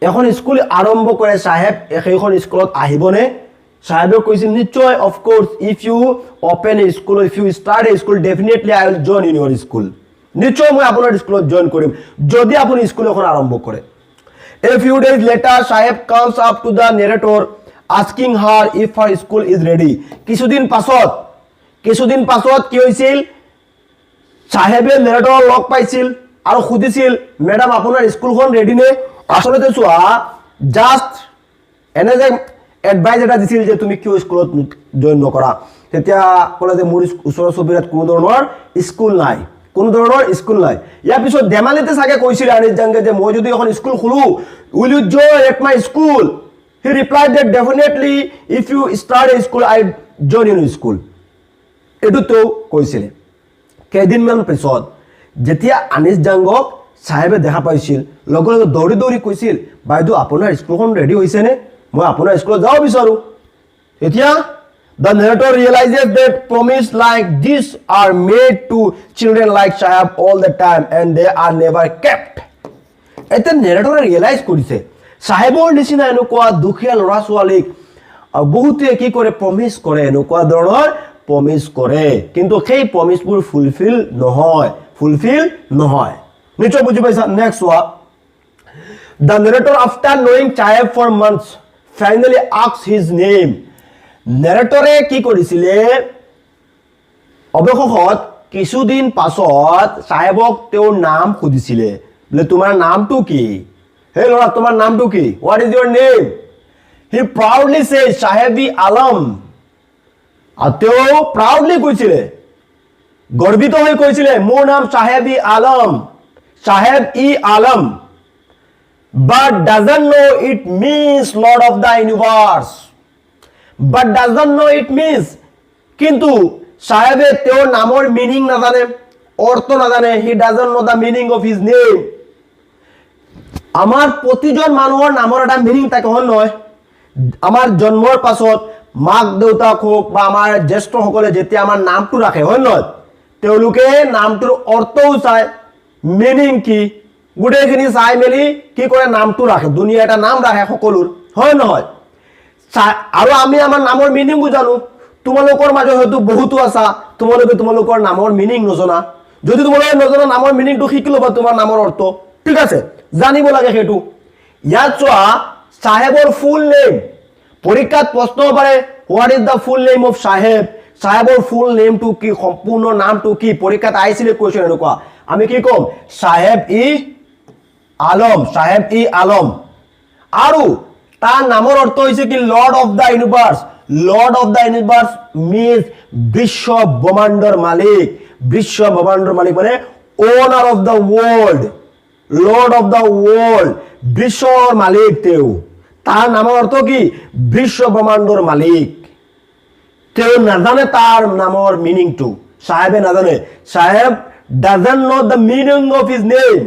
এখন স্কুল আৰম্ভ কৰে সাহেব এখন স্কুলত আহিবনে সাহেবে কৈছিল নিশ্চয় of course if you open a school if you start a school definitely I will join in your school নিশ্চয় মই আপোনাৰ স্কুলত জয়েন কৰিম যদি আপুনি স্কুল এখন আৰম্ভ কৰে A few days later Saheb comes up to the narrator asking her if her school is ready কিছুদিন পাছত কি হৈছিল সাহেবে narrator লগ পাইছিল আৰু খুদিছিল ম্যাডাম আপোনাৰ স্কুলখন ৰেডি নে আসলে চোৱা জাস্ট এনে যে এডভাইস এটা দিছিল যে তুমি কিয় স্কুলত জয়েন নকৰা তেতিয়া ক'লে যে মোৰ ওচৰৰ চুবুৰীয়াত কোনো ধৰণৰ স্কুল নাই ইয়াৰ পিছত দেমালিতে সাগে কৈছিল আনিছ জাংগে যে মই যদি এখন স্কুল খুলো will you join at my school he replied that definitely if you start a school I join in school এটো তো কৈছিল কেইদিনমান পিছত যেতিয়া আনিছ জাংগক সাহেবে দেখা পাইছিল লগে দৌৰি কৈছিল বাইদেউ আপোনাৰ স্কুলখন ৰেডি হৈছে নে মই আপোনাৰ স্কুলত যাব বিচাৰো এতিয়া The narrator realizes that promises like this are made to children like Saheb all the time and they are never kept. Eta narrator realize কৰিছে সাহেবৰ নিচিনা এনেকুৱা দুখীয়া ল'ৰা ছোৱালীক বহুতে কি কৰে প্ৰমিস কৰে এনেকুৱা ধৰণৰ প্ৰমিস কৰে কিন্তু সেই প্ৰমিসবোৰ ফুলফিল নহয় নিশ্চয় বুজি পাইছা next one The narrator after knowing Saheb for months finally asks his name narrator কি কৰিছিলে অবশেষত কিছুদিন পাছত সাহেবক তেওঁৰ নাম খুদিছিলে বলে তোমাৰ নামটো কি হে লৰা তোমাৰ নামটো কি what is your name he proudly says Sahebi Alam তেওঁ proudly কৈছিলে গৰ্বিত হৈ কৈছিলে মোৰ নাম Sahebi Alam Sahebi-Alam but doesn't know it means Lord of the universe but doesn't know it means কিন্তু সাহেবে তেওঁৰ নামৰ মিনিং নাজানে অৰ্থ নাজানে he doesn't know the meaning of his name আমাৰ প্ৰতিজন মানুহৰ নামৰ এটা মিনিং থাকে হয় নহয় আমাৰ জন্মৰ পাছত মাক দেউতাক হোক বা আমাৰ জ্যেষ্ঠ সকলে যেতিয়া আমাৰ নামটো ৰাখে হয় নহয় তেওঁলোকে নামটোৰ অৰ্থও চায় মিনিং কি গুটেখিনি চাই মেলি কি কৰে নামটো ৰাখে দুনিয়া এটা নাম ৰাখে সকলোৰ হয় নহয় আৰু আমি আমাৰ নামৰ মিনিং বুজানো তোমালোকৰ মাজত হয়তো বহুতো আছে তোমালোকৰ নামৰ মিনিং নজনা যদি তোমালোকে নজনা নামৰ মিনিংটো শিকি লবা তোমাৰ নামৰ অৰ্থ ঠিক আছে জানিব লাগে হেতু ইয়াত চোৱা সাহেবৰ ফুল নেম পৰীক্ষাত প্ৰশ্ন পাৰে what is the full name of সাহেবৰ ফুল নেমটো কি সম্পূৰ্ণ নামটো কি পৰীক্ষাত আহিছিলে কোৱেশ্চন এনেকুৱা আমি কি কম Sahebi-Alam আৰু তাৰ নামৰ অৰ্থ হৈছে কি lord of the universe means বিশ্ব ব্ৰহ্মাণ্ডৰ মালিক মানে owner of the world lord of the world বিশ্বৰ মালিক তেওঁ তাৰ নামৰ অৰ্থ কি বিশ্ব ব্ৰহ্মাণ্ডৰ মালিক তেওঁ নাজানে তাৰ নামৰ মিনিংটো সাহেবে নাজানে সাহেব doesn't know the meaning of his name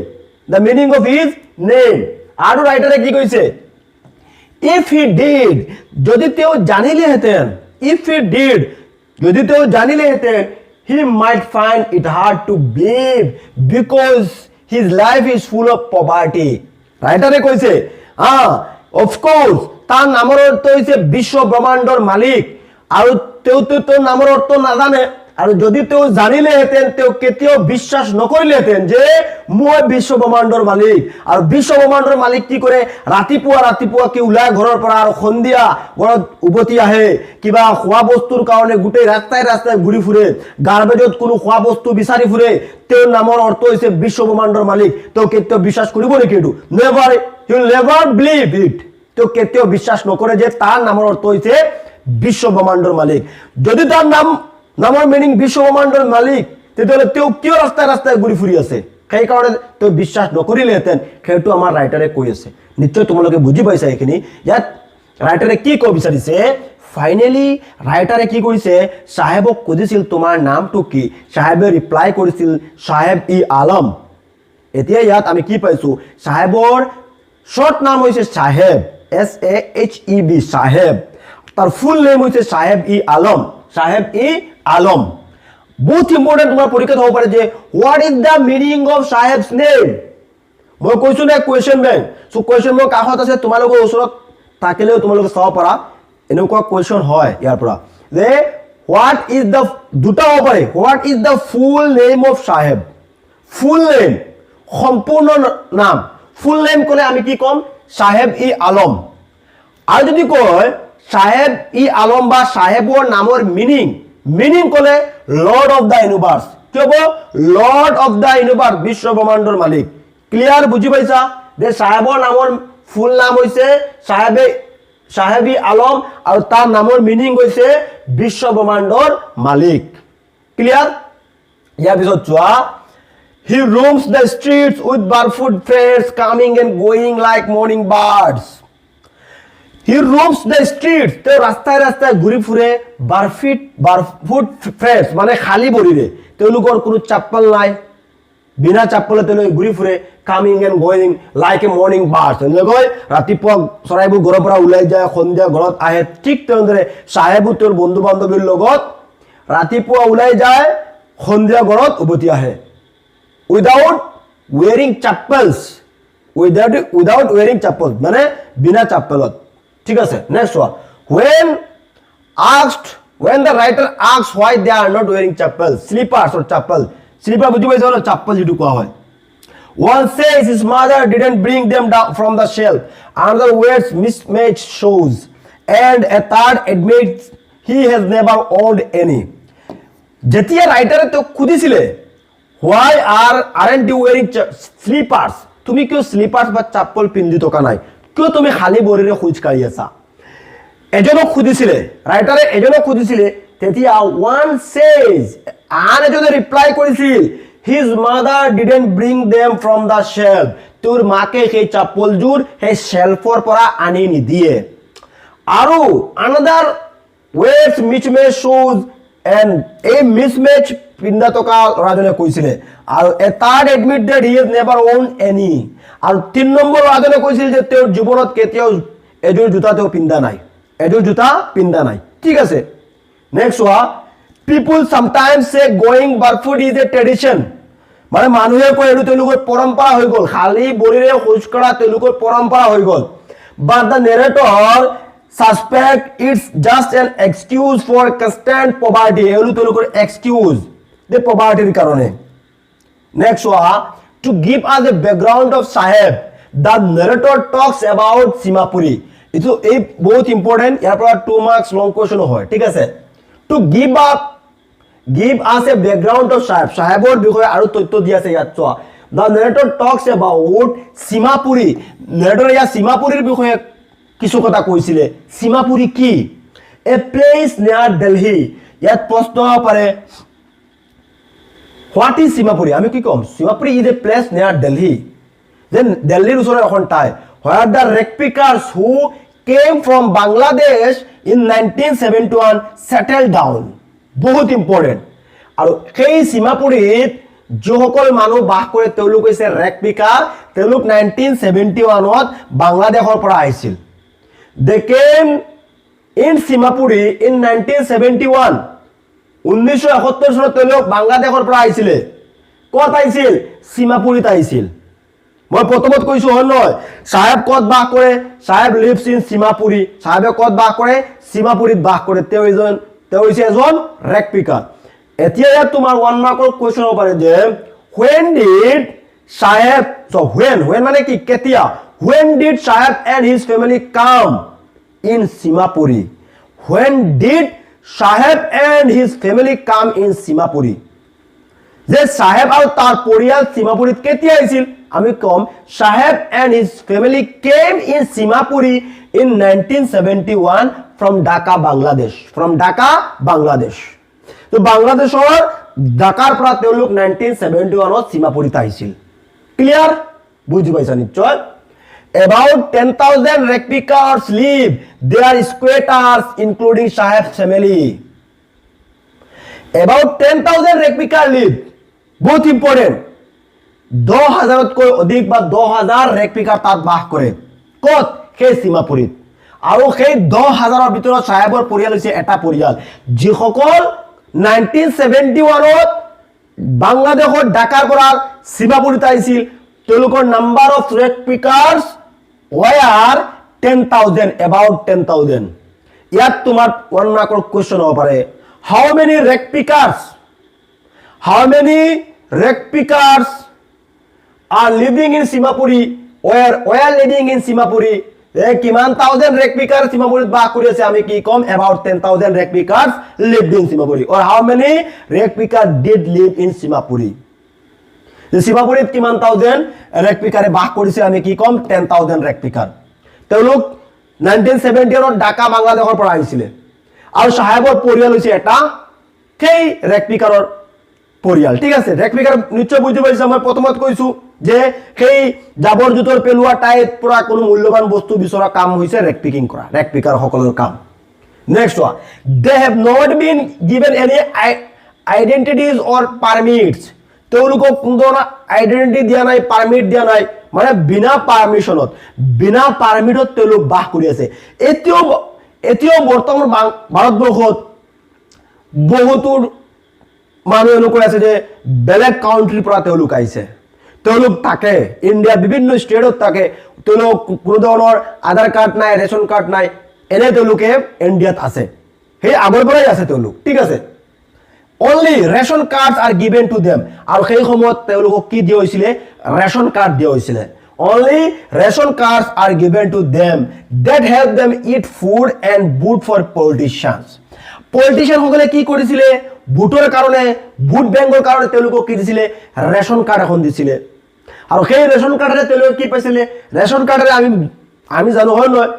আৰু ৰাইটাৰে কি কৈছে if he did যদি তেওঁ জানিলেহেঁতেন he might find it hard to believe because his life is full of poverty ৰাইটাৰে কৈছে of course তাৰ নামৰ অৰ্থ হৈছে বিশ্ব ব্ৰহ্মাণ্ডৰ মালিক আৰু তেওঁৰ নামৰ অৰ্থ নাজানে আৰু যদি তেওঁ জানিলেহেঁতেন তেওঁ কেতিয়াও বিশ্বাস নকৰিলেহেঁতেন যে মই বিশ্ব ব্ৰহ্মাণ্ডৰ মালিক আৰু বিশ্ব ব্ৰহ্মাণ্ডৰ মালিক কি কৰে ৰাতিপুৱা কি ওলাই ঘৰৰ পৰা আৰু সন্ধিয়া ঘৰত উভতি আহে কিবা খোৱা বস্তুৰ কাৰণে গোটেই ৰাস্তাই ঘূৰি ফুৰে গাৰ্বেজত কোনো খোৱা বস্তু বিচাৰি ফুৰে তেওঁৰ নামৰ অৰ্থ হৈছে বিশ্ব ব্ৰহ্মাণ্ডৰ মালিক তেওঁ কেতিয়াও বিশ্বাস কৰিব নেকি এইটো never he will never believe it তেওঁ কেতিয়াও বিশ্বাস নকৰে যে তাৰ নামৰ অৰ্থ হৈছে বিশ্ব ব্ৰহ্মাণ্ডৰ মালিক যদি তাৰ নাম নামৰ মিনিং বিশ্বব্ৰহ্মাণ্ডৰ মালিক তেতিয়াহ'লে তেওঁ কিয় ৰাস্তাই ৰাস্তাই ঘূৰি ফুৰি আছে সেইকাৰণে তেওঁ বিশ্বাস নকৰিলেহেঁতেন সেইটো আমাৰ ৰাইটাৰে কৈ আছে নিশ্চয় তোমালোকে বুজি পাইছা এইখিনি ইয়াত ৰাইটাৰে কি ক'ব বিচাৰিছে ফাইনেলি ৰাইটাৰে কি কৰিছে চাহেবক খুজিছিল তোমাৰ নামটো কি চাহেবে ৰিপ্লাই কৰিছিল চাহেব ই আলম এতিয়া ইয়াত আমি কি পাইছো চাহেবৰ শৰ্ট নাম হৈছে চাহেব SAHEB চাহেব তাৰ ফুল নেম হৈছে চাহেব ই আলম বহুত ইম্পৰ্টেণ্ট তোমাৰ পৰীক্ষাত হ'ব পাৰে যে what is the meaning of Saheb's name মই কৈছো নে কুৱেশ্যন বেংক সো কুৱেশ্যন মোৰ কাষত আছে তোমালোকৰ ওচৰত থাকিলেও তোমালোকে চাব পাৰা এনেকুৱা কুৱেশ্যন হয় ইয়াৰ পৰা যে হোৱাট ইজ দ্য দুটা হ'ব পাৰে what is the full name of Saheb full name সম্পূৰ্ণ নাম ফুল নেম ক'লে আমি কি ক'ম চাহেব ই আলম আৰু যদি কয় চাহেব ই আলম বা চাহেবৰ নামৰ মিনিং ক'লে লৰ্ড অফ দ্য ইউনিভাৰ্ছ কি হ'ব লৰ্ড অফ দ্য ইউনিভাৰ্ছ বিশ্বব্ৰহ্মাণ্ডৰ মালিক ক্লিয়াৰ বুজি পাইছা যে চাহেবৰ নামৰ ফুল নাম হৈছে চাহেব ই আলম আৰু তাৰ নামৰ মিনিং হৈছে বিশ্বব্ৰহ্মাণ্ডৰ মালিক ক্লিয়াৰ ইয়াৰ পিছত চোৱা He roams the streets with barefoot friends coming and going like morning birds. He roams the streets. ते रास्ताय रास्ताय घुरी फुरे barefoot friends माने खाली भरिरे तेलुगर कोनो चप्पल নাই बिना चप्पल तेलुग घुरी फुरे coming and going like a morning birds এনেকৈ ৰাতিপুৱা চৰাইবোৰ ঘৰৰ পৰা ওলাই যায় সন্ধিয়া ঘৰত আহে ঠিক তেনেদৰে সাহেবু তোৰ বন্ধু বান্ধৱীৰ লগত ৰাতিপুৱা ওলাই যায় সন্ধিয়া ঘৰত উভতি আহে without wearing chappals without wearing chappals মানে বিনা chappalot ঠিক আছে next one when the writer asks why they are not wearing chappals slippers or chappal slipper বুঝি পাইছো না chappal যেটো কোৱা হয় one says his mother didn't bring them down from the shelf another wears mismatched shoes and a third admits he has never owned any যেতিয়া রাইটারে তো খুদিছিলে why aren't you wearing slippers তুমি কিয় স্লিপার্স বা চাপ্পল পিন্ধি থকা নাই কিয় তুমি খালি বৰিৰে খুজ কাঢ়ি আছা এজনক খুদিছিলে ৰাইটাৰে এজনক খুদিছিলে তেতিয়া one says আন এজনে ৰিপ্লাই কৰিছিল his mother didn't bring them from the shelf তোৰ মাকে সেই চাপ্পলজোৰ সেই শেলফৰ পৰা আনি নিদিয়ে আৰু another wears mismatched shoes and a mismatch পিন্ধা থকা ৰাজনে কৈছিলে আৰু a third admit that he has never owned any আৰু 3 নম্বৰ ৰাজনে কৈছিল যে তেওঁৰ জীৱনত কেতিয়াও এযোৰ জোতা তেওঁ পিন্ধা নাই ঠিক আছে নেক্সট ওয়া people sometimes say going barefoot is a tradition মানে মানুহে কয় এটো তেওঁলোকৰ পৰম্পৰা হৈ গল খালি বৰিৰে খোজ কৰা তেওঁলোকৰ পৰম্পৰা হৈ গল but the narrator suspect it's just an excuse for constant poverty এলো তেওঁলোকৰ excuse the poverty karone next one to give us a background of saheb the narrator talks about simapuri itu a both important ইয়াৰ পৰা 2 marks long question হয় ঠিক আছে to give us a background of sahebor বিষয়ে আৰু তথ্য দি আছে ইয়াত চোৱা the narrator talks about simapuri narrator ya simapuriৰ বিষয়ে কিছু কথা কৈছিলে simapuri কি a place near delhi ইয়াত প্ৰশ্ন পাৰে What is Simapuri? আমি কি কম Simapuri is a place near Delhi. Then Delhi ওচৰৰ এখন ঠাই where the wreck pickers who came from Bangladesh in 1971 settled down. বহুত important. আৰু সেই Simapuriত যোসকল মানুহ বাস কৰে তেওঁলোক হৈছে wreck picker তেওঁলোক 1971ত বাংলাদেশৰ পৰা আহিছিল. They came in Simapuri in 1971 1971 চনত তেওঁলোক বাংলাদেশৰ পৰা আহিছিল ক'ত আহিছিল সীমাপুৰীত আহিছিল মই প্ৰথমত কৈছো হয় নহয় সাহেব ক'ত বাস কৰে সাহেব লিভস ইন সীমাপুৰী সাহেবে ক'ত বাস কৰে সীমাপুৰীত বাস কৰে তেওঁ হৈছে এজন ৰেক পিকাৰ এতিয়া ইয়াত তোমাৰ 1 মাৰ্কৰ কোৱেশ্চন হ'ব পাৰে যে when did সাহেব so when মানে কি কেতিয়া when did সাহেব and his family come in Simapuri when did Saheb and his family come in Simapuri. যে Saheb আৰু তাৰ পৰিয়াল Simapuriত কেতিয়া আহিছিল আমি কম Saheb and his family came in Simapuri in 1971 from Dhaka, Bangladesh. তো বাংলাদেশৰ ঢাকাৰ পৰা তেওঁলোক 1971 সীমাপুৰীত আহিছিল ক্লিয়াৰ বুজি পাইছা নিশ্চয় about 10,000 replicas live their squatters including Saheb's family about 10,000 replicas live বহুত ইম্পৰ্টেন্ট 10,000 তকৈ অধিক বা 10,000 ৰেপ্লিকা তাত বাস কৰে কত সেই সীমাপুৰীত আৰু সেই 10,000ৰ ভিতৰত সাহেবৰ পৰিয়াল হৈছে এটা পৰিয়াল যিসকল 1971 বাংলাদেশৰ ঢাকাৰ পৰা সীমাপুৰীত আহিছিল তেওঁলোকৰ নাম্বাৰ অফ ৰেপ্লিকাস were 10,000 about 10,000 ইয়াত তোমাৰ ওয়ান মাৰ্কৰ কোৱেশ্চন হ'ব পাৰে how many replicas are living in Simapuri were living in Simapuri কিমান thousand replicas Simapurit বাস কৰি আছে আমি কি কম about 10,000 replicas lived in Simapuri or how many replicas did live in Simapuri Simapurit কিমান thousand replicas বাস কৰিছে আমি কি কম 10,000 replicas তেওঁলোক 1971 ঢাকা বাংলাদেশৰ পৰা আহিছিল আৰু সাহেবৰ পৰিয়াল হৈছে এটা সেই ৰেপ্লিকাৰ পৰিয়াল ঠিক আছে ৰেপ্লিকাৰ নিশ্চয় বুজি পাইছা মই প্ৰথমত কৈছো যে সেই জাবৰ জুতৰ পেলোৱা টাইপ পুৰা কোনো মূল্যবান বস্তু বিচৰা কাম হৈছে ৰেপ্লিকিং কৰা ৰেপ্লিকাৰ সকলৰ কাম next one they have not been given any identities or permits তেওঁলোকক কোনো আইডেন্টিটি দিয়া নাই পারমিট দিয়া নাই মানে বিনা পারমিশনত বিনা পারমিটত তেওঁলোক বাস কৰি আছে এতিয়াও বৰ্তমান ভাৰতবৰ্ষত বহুতো মানুহ এনেকৈ আছে যে বেলেগ কাউন্ট্ৰিৰ পৰা তেওঁলোক আহিছে তেওঁলোক থাকে ইণ্ডিয়াৰ বিভিন্ন ষ্টেটত থাকে তেওঁলোক কোনো ধৰণৰ আধাৰ কাৰ্ড নাই ৰেচন কাৰ্ড নাই এনে তেওঁলোকে ইণ্ডিয়াত আছে সেই আগৰ পৰাই আছে তেওঁলোক ঠিক আছে only ration cards are given to them আৰু সেই সময়ত তেওঁলোকক কি দিয়া হৈছিল ৰেচন কাৰ্ড দিয়া হৈছিল only ration cards are given to them that help them eat food and vote for politicians সকলে কি কৰিছিল ভোটৰ কাৰণে ভোট বেংকৰ কাৰণে তেওঁলোকক কি দিছিল ৰেচন কাৰ্ড এখন দিছিল আৰু সেই ৰেচন কাৰ্ডৰে তেওঁলোক কি পাইছিল ৰেচন কাৰ্ডৰে আমি জানো হয় নহয়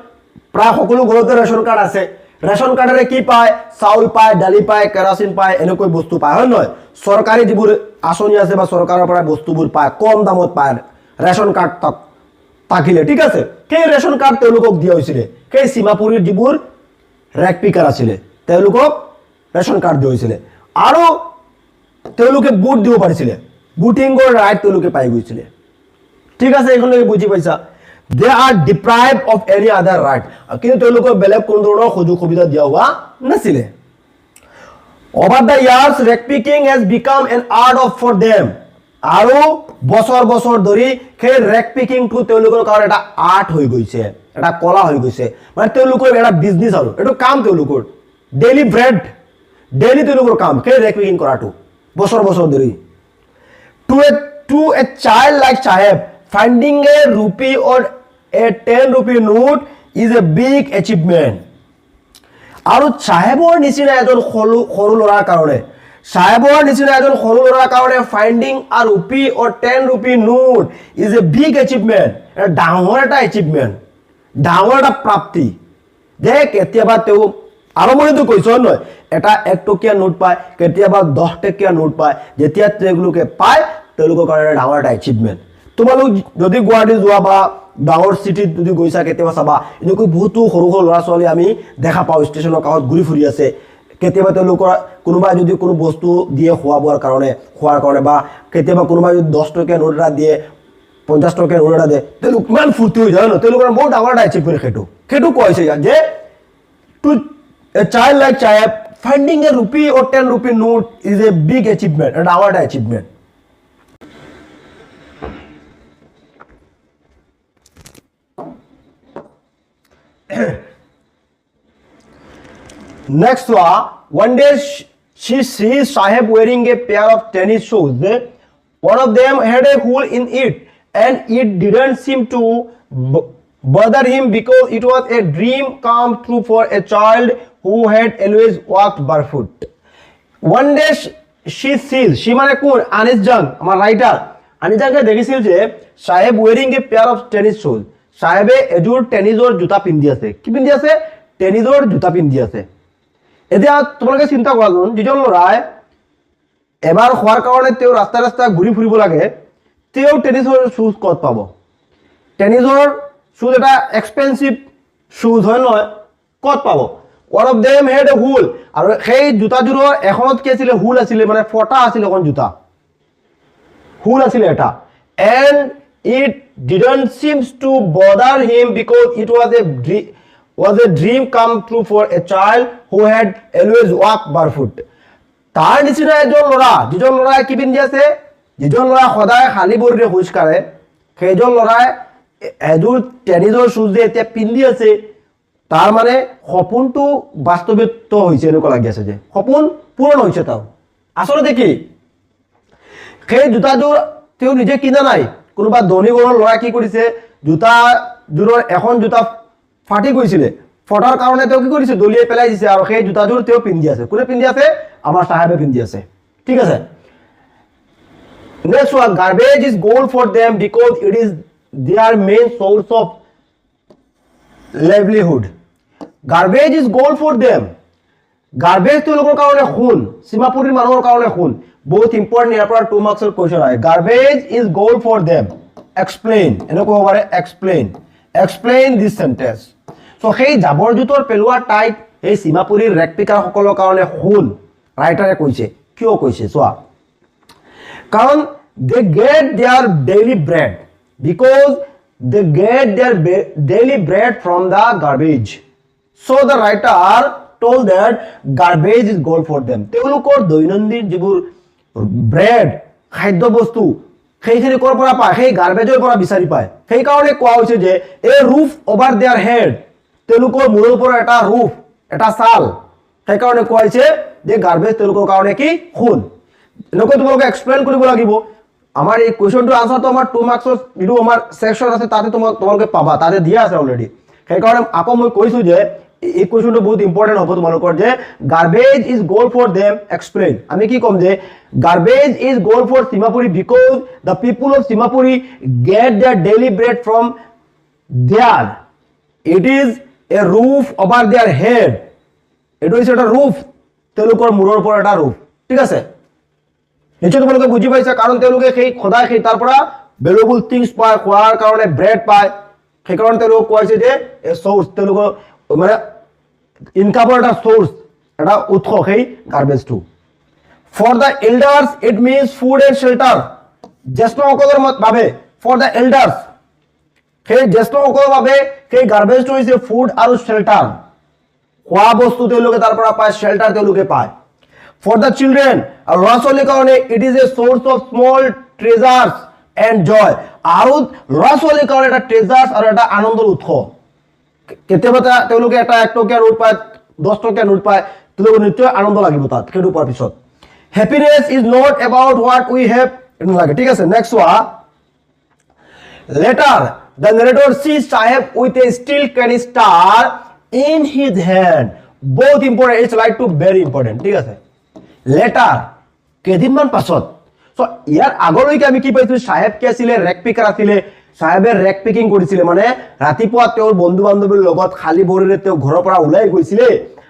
প্ৰায় সকলো ঘৰতে ৰেচন কাৰ্ড আছে ৰেচন কাৰ্ডৰে কি পায় চাউল পায় দালি পায় কেৰাচিন পায় এনেকৈ বস্তু পায় হয় নহয় সৰকাৰি যিবোৰ আঁচনি আছে বা সৰকাৰৰ পৰা বস্তুবোৰ পায় কম দামত পায় ৰেচন কাৰ্ড থাকিলে ঠিক আছে সেই ৰেচন কাৰ্ড তেওঁলোকক দিয়া হৈছিল সেই সীমাপুৰীৰ যিবোৰ ৰেপ্লিকাৰ আছিল তেওঁলোকক ৰেচন কাৰ্ড দিয়া হৈছিল আৰু তেওঁলোকে ভোট দিব পাৰিছিল ভোটিংৰ ৰাইট তেওঁলোকে পাই গৈছিল ঠিক আছে এইখনলৈ বুজি পাইছা they are deprived of any other right কিন্তু তেওঁলোকৰ বেলেগ কোনো ধৰণৰ সুযোগ সুবিধা দিয়া হোৱা নাছিল over the years replicking has become an art of for them আৰু বছৰ বছৰ ধৰি সেই ৰেপ্লিকিং টু তেওঁলোকৰ কাৰণে এটা আৰ্ট হৈ গৈছে এটা কলা হৈ গৈছে মানে তেওঁলোকৰ এটা বিজনেছ আৰু এটো কাম তেওঁলোকৰ ডেইলি ব্ৰেড ডেইলি তেওঁলোকৰ কাম সেই ৰেপ্লিকিং কৰাটো বছৰ বছৰ ধৰি to a child like Saheb finding a rupee or a 10 rupee note is a big achievement আৰু সাহেবৰ নিচিনা এজন সৰু লৰাৰ কাৰণে সাহেবৰ নিচিনা এজন সৰু লৰাৰ কাৰণে ফাইন্ডিং আ rupee or 10 rupee note is a big achievement এটা ডাঙৰ এটা achievement ডাঙৰ এটা প্ৰাপ্তি যে কেতিয়াবা তেও আৰম্ভণিটো কৈছো নহয় এটা 1 টকীয়া নোট পায় কেতিয়াবা 10 টকীয়া নোট পায় যেতিয়া তেওঁলোকে পায় তেওঁলোকৰ কাৰণে ডাঙৰ এটা achievement তোমালোক যদি গুৱাহাটী যোৱা বা ডাঙৰ সিটিত যদি গৈছা কেতিয়াবা চাবা এনেকৈ বহুতো সৰু সৰু ল'ৰা ছোৱালী আমি দেখা পাওঁ ষ্টেচনৰ কাষত ঘূৰি ফুৰি আছে কেতিয়াবা তেওঁলোকৰ কোনোবা যদি কোনো বস্তু দিয়ে খোৱাৰ কাৰণে বা কেতিয়াবা কোনোবা যদি 10 টকীয়া নোট এটা দিয়ে 50 টকীয়া নোট এটা দিয়ে তেওঁলোক ইমান ফূৰ্তি হৈ যায় ন তেওঁলোকৰ বহুত ডাঙৰ এটা এচিভমেণ্ট সেইটো কৈছে যে two a child like Saheb finding a rupee or 10 rupee note is a big achievement and our achievement next one day she sees Saheb wearing a pair of tennis shoes one of them had a hole in it and it didn't seem to bother him because it was a dream come true for a child who had always walked barefoot one day she sees she মানে কোন আনিস জাং আমার রাইটার আনিস জাংকে দেখিছিল যে সাহেব wearing a pair of tennis shoes সাহেবে এযোৰ টেনিসৰ জোতা পিন্ধি আছে কি পিন্ধি আছে টেনিসৰ জোতা পিন্ধি আছে এতিয়া তোমালোকে চিন্তা কৰাচোন, যিজন ল'ৰাই এবাৰ খোৱাৰ কাৰণে তেওঁ ৰাস্তা ৰাস্তা ঘূৰি ফুৰিব লাগে, তেওঁ টেনিছৰ শ্বুজ ক'ত পাব? টেনিছৰ শ্বুজ এটা এক্সপেঞ্চিভ শ্বুজ হয় নহয়, ক'ত পাব? ওৱান অফ দেম হেড এ হুল, আৰু সেই জোতাযোৰৰ এখনত কি আছিলে? হুল আছিলে, মানে ফটা আছিলে এখন জোতা, হুল আছিলে এটা। And it didn't seems to bother him because it was a dream come true for a child who had always walked barefoot. তাৰ নিচিনা এজন ল'ৰা, যিজন ল'ৰাই কি পিন্ধি আছে? যিজন ল'ৰা সদায় খালী ভৰিৰে খোজ কাঢ়ে, সেইজন ল'ৰাই এযোৰ টেনিছৰ শ্বুজ যে এতিয়া পিন্ধি আছে, তাৰ মানে সপোনটো বাস্তৱিত হৈছে এনেকুৱা লাগি আছে, যে সপোন পূৰণ হৈছে। তাৰ আচলতে কি, সেই জোতাযোৰ তেওঁ নিজে কিনা নাই, কোনোবা ধনী ঘৰৰ ল'ৰা কি কৰিছে, জোতাযোৰৰ এখন জোতা ফাটি গৈছিলে, ফটাৰ কাৰণে তেওঁ কি কৰিছে? দলিয়াই পেলাই দিছে, আৰু সেই জোতাযোৰ তেওঁ পিন্ধি আছে। কোনে পিন্ধি আছে? আমাৰ চাহেবে পিন্ধি আছে। ঠিক আছে, next one, garbage is gold for them because it is their main source of livelihood. Garbage is gold for them, garbage তেওঁলোকৰ কাৰণে সোণ, সীমাপুৰীৰ মানুহৰ কাৰণে সোণ। বহুত ইম্পৰ্টেণ্ট, ইয়াৰ পৰা 2 মাৰ্কছৰ কুৱেশ্যন আহে। Garbage is gold for them, explain, এনেকুৱা হ'ব পাৰে, এক্সপ্লেইন দিছ চেণ্টেন্স। চ' সেই জাবৰ জোঁথৰ পেলোৱা ঠাইত সেই সীমাপুৰীৰ ৰেকপিকাৰসকলৰ কাৰণে সোণ, ৰাইটাৰে কৈছে। কিয় কৈছে চোৱা, কাৰণ they get their daily bread, because they get their daily bread from the garbage. So' the writer told that garbage is gold for them. তেওঁলোকৰ দৈনন্দিন যিবোৰ ব্ৰেড, খাদ্য বস্তু, সেইখিনি ক'ৰ পৰা পায়? সেই গাৰ্বেজৰ পৰা বিচাৰি পায়। সেইকাৰণে কোৱা হৈছে যে এ ৰুফ অভাৰ দেয়াৰ হেড, তেওঁলোকৰ মূৰৰ পৰা এটা ৰুফ, এটা ছাল, সেইকাৰণে কোৱা হৈছে যে গাৰ্বেজ তেওঁলোকৰ কাৰণে কি? সোণ। এনেকৈ তোমালোকে এক্সপ্লেইন কৰিব লাগিব। আমাৰ এই কুৱেশ্যনটোৰ আনচাৰটো আমাৰ 2 মাৰ্কছৰ যিটো আমাৰ ছেকশ্যন আছে তাতে তোমালোকে পাবা, তাতে দিয়া আছে অলৰেডি। সেইকাৰণে আকৌ মই কৈছোঁ যে এই কুৱেশ্যনটো বহুত ইম্পৰ্টেণ্ট হ'ব তোমালোকৰ, যে garbage is gold for them, explain. আমি কি ক'ম? যে garbage is gold for Seemapuri because the people of Seemapuri get their daily bread from their, it is a roof over their head. এইটো হৈছে এটা ৰুফ, তেওঁলোকৰ মূৰৰ পৰা এটা ৰুফ। ঠিক আছে, নিশ্চয় তোমালোকে বুজি পাইছা, কাৰণ তেওঁলোকে সেই সদায় সেই তাৰ পৰা ভেলুৱেবল থিংছ পায়, খোৱাৰ কাৰণে ব্ৰেড পায়। সেইকাৰণে তেওঁলোকক কোৱা হৈছে যে এ চ'ৰ্চ, তেওঁলোকৰ মানে ইনকামৰ এটা চ'ৰ্চ, এটা উৎস সেই গাৰ্বেজটো। For the elders it means food and shelter, জ্যেষ্ঠসকলৰ বাবে, ফৰ দ্য এল্ডাৰ্ছ, সেই জ্যেষ্ঠসকলৰ বাবে সেই গাৰ্বেজটো হৈছে ফুড আৰু শ্বেল্টাৰ, খোৱা বস্তু তেওঁলোকে তাৰ পৰা পায়, শ্বেল্টাৰ তেওঁলোকে পায়। ফৰ দ্য চিলড্ৰেন, আৰু ল'ৰা ছোৱালীৰ কাৰণে it is a source of small treasures and joy, আৰু ল'ৰা ছোৱালীৰ কাৰণে এটা ট্ৰেজাৰ্ছ আৰু এটা আনন্দৰ উৎস। কেতিয়াবা তেওঁলোকে এটা 1 টকীয়া নোট পায়, 10 টকীয়া নোট পায়, তেওঁলোকৰ নিশ্চয় আনন্দ লাগিব তাত, সেইটো পোৱাৰ পিছত। Happiness is not about what we have, নালাগে। ঠিক আছে, নেক্সট চোৱা, later the narrator sees Saheb with a steel canister in his hand, বহুত important, it's like to very important. ঠিক আছে, লেটাৰ কেইদিনমান পাছত, চ' ইয়াৰ আগলৈকে আমি কি পাইছোঁ? চাহেব কি আছিলে? ৰেক পিকাৰ আছিলে। চাহেবে ৰেক পিকিং কৰিছিলে, মানে ৰাতিপুৱা তেওঁৰ বন্ধু বান্ধৱীৰ লগত খালী ভৰিৰে তেওঁ ঘৰৰ পৰা ওলাই গৈছিলে,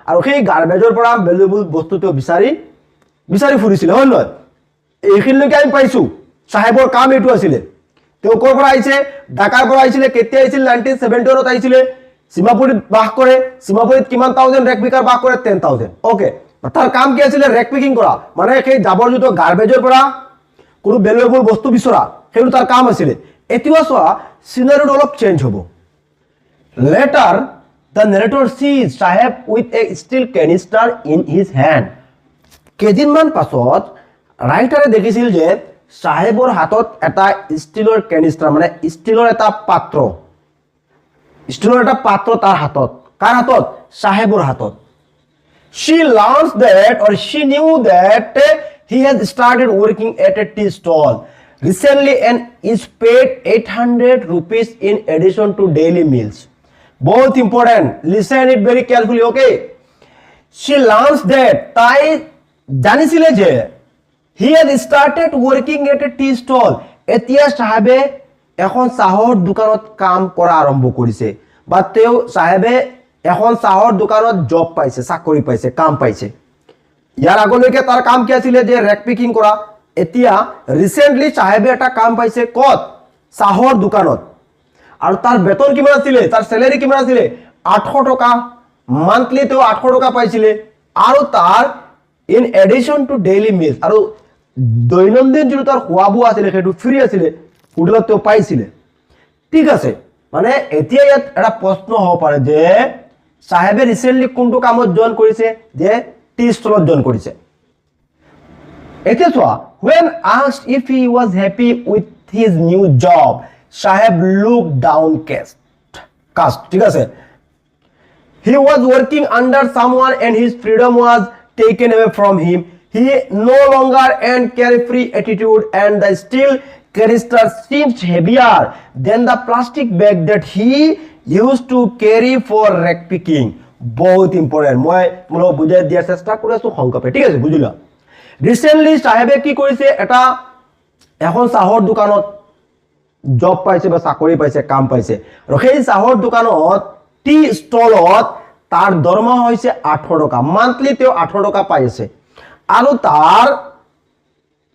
আৰু সেই গাৰ্বেজৰ পৰা ভেলুৱেবল বস্তু তেওঁ বিচাৰি ফুৰিছিলে, হয় নহয়? এইখিনিলৈকে আমি পাইছোঁ চাহেবৰ কাম এইটো আছিলে। তেওঁ ক'ৰ পৰা আহিছে? ঢাকাৰ পৰা আহিছিলে। কেতিয়া আহিছিল? 1971 আহিছিলে। সীমাপুৰীত বাস কৰে। সীমাপুৰীত কিমান থাউজেণ্ড ৰেক পিকাৰ বাস কৰে? 10,000। অ'কে, তাৰ কাম কি আছিলে? ৰেক পিকিং কৰা, মানে সেই জাবৰ জোঁথৰ গাৰ্বেজৰ পৰা কোনো ভেলুৱেবল বস্তু বিচৰা, সেইটো তাৰ কাম আছিলে। এতিয়া চোৱা, চিনাৰীটো অলপ চেঞ্জ হ'ব। Later the narrator sees Saheb with a steel canister in his hand, কেইদিনমান পাছত ৰাইটাৰে দেখিছিল যে চাহেবৰ হাতত এটা ষ্টিলৰ কেনিষ্টাৰ, মানে ষ্টিলৰ এটা পাত্ৰ, তাৰ হাতত। কাৰ হাতত? চাহেবৰ হাতত। She learns that, or she knew that he has started working at a tea stall recently and is paid 800 rupees in addition to daily meals. Both important. Listen it very carefully, okay? She learns that, তাই জানিছিলে যে he has started working at a tea stall, এতিয়া চাহেবে এখন চাহৰ দোকানত কাম কৰা আৰম্ভ কৰিছে, বা তেওঁ চাহেবে এখন চাহৰ দোকানত জব পাইছে, চাকৰি পাইছে, কাম পাইছে। ইয়াৰ আগলৈকে তাৰ কাম কি আছিলে যে ৰেক পিকিং কৰা। এতিয়া ৰিসেন্টলি চাহেবে এটা কাম পাইছে ক'ত? চাহৰ দোকানত। আৰু তাৰ বেতন কিমান আছিলে? তাৰ স্যালাৰি কিমান আছিলে? 800 টকা। মান্থলি তেওঁ 800 টকা পাইছিলে। আৰু তাৰ in addition to daily meals, আৰু দৈনন্দিন যিটো তাৰ খোৱা বোৱা আছিলে সেইটো ফ্ৰী আছিলে, হোটেলত তেওঁ পাইছিলে। ঠিক আছে, মানে এতিয়া ইয়াত এটা প্ৰশ্ন হ'ব পাৰে যে চাহেবে ৰিসেন্টলি কোনটো কামত জইন কৰিছে? যে টি ষ্টলত জইন কৰিছে। এতিয়া চোৱা, when asked if he was happy with his new job, Saheb looked downcast. ঠিক আছে, he was working under someone and his freedom was taken away from him. He no longer and carefree attitude, and the steel canister seems heavier than the plastic bag that he used to carry for rack picking. বহুত ইম্পৰ্টেণ্ট, মই তোমালোকক বুজাই দিয়াৰ চেষ্টা কৰি আছো সংক্ষেপে। ঠিক আছে, বুজিলা? ৰিসেন্টলি চাহেবে কি কৰিছে? এখন চাহৰ দোকানত জব পাইছে বা চাকৰি পাইছে, কাম পাইছে। আৰু সেই চাহৰ দোকানত টি ষ্টলত তাৰ দৰমহা হৈছে 800 টকা। মান্থলি তেওঁ 800 টকা পাই আছে। আৰু তাৰ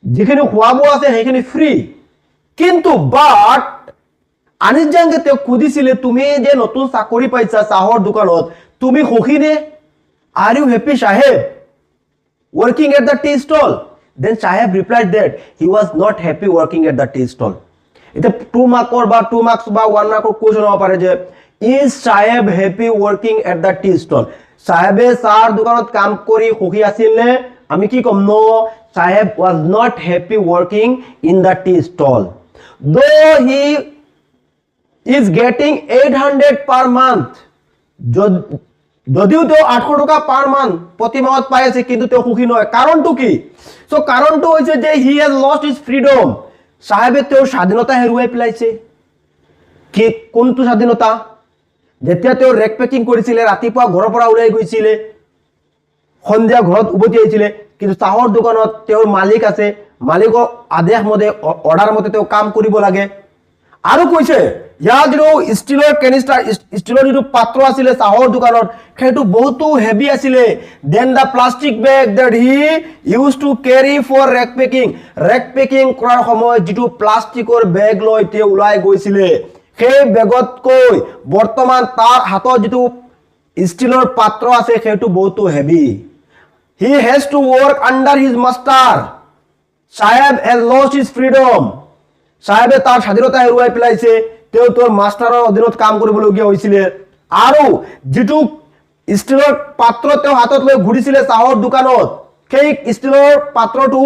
যিখিনি খোৱা বোৱা আছে সেইখিনি ফ্ৰী। কিন্তু বাট আনিজাংগে তেওঁ খুদিছিলে, তুমি যে নতুন চাকৰি পাইছা চাহৰ দোকানত, তুমি সুখী নে? Are you happy, Saheb, working at the tea stall? Then Saheb replied that he was not happy working at the tea stall. এতিয়া 2 মাৰ্কৰ বা 2 মাৰ্কছ বা 1 মাৰ্কৰ কোৱেশ্চন হ'ব পাৰে যে is Saheb happy working at the tea stall? চাহেবে চাহৰ দোকানত কাম কৰি সুখী আছিল নে? আমি কি কম? No, Saheb was not happy working in the tea stall. Though he is getting 800 per month, যদিও তেওঁ 800 টকা পাৰ মান্থ প্ৰতি মাহত পাই আছে, কিন্তু তেওঁ সুখী নহয়। কাৰণটো কি? সো কাৰণটো হৈছে যে he has lost his freedom. চাহেবে তেওঁৰ স্বাধীনতা হেৰুৱাই পেলাইছে। কি কোনটো স্বাধীনতা? যেতিয়া তেওঁ ৰেক পেকিং কৰিছিলে, ৰাতিপুৱা ঘৰৰ পৰা ওলাই গৈছিলে, সন্ধিয়া ঘৰত উভতি আহিছিলে। কিন্তু চাহৰ দোকানত তেওঁৰ মালিক আছে, মালিকৰ আদেশ মতে, অৰ্ডাৰ মতে তেওঁ কাম কৰিব লাগে। আৰু কৈছে ইয়াৰ যিটো ষ্টীলৰ কেনিষ্টাৰ, ষ্টীলৰ যিটো পাত্ৰ আছিলে চাহৰ দোকানত, সেইটো বহুতো হেভি আছিলে then the plastic bag that he used to carry for rack packing. Rag picking কৰাৰ সময়ত যিটো প্লাষ্টিকৰ বেগ লৈ তেওঁ ওলাই গৈছিলে, সেই বেগতকৈ বৰ্তমান তাৰ হাতত যিটো ষ্টীলৰ পাত্ৰ আছে সেইটো বহুতো heavy. He has to work under his master. Saheb has lost his freedom. চাহেবে তাৰ স্বাধীনতা হেৰুৱাই পেলাইছে। তেওঁ তোৰ মাষ্টাৰৰ অধীনত কাম কৰিবলগীয়া হৈছিলে। আৰু যিটো ষ্টীলৰ পাত্ৰ তেওঁ হাতত লৈ ঘূৰিছিলে চাহৰ দোকানত, সেই ষ্টীলৰ পাত্ৰটো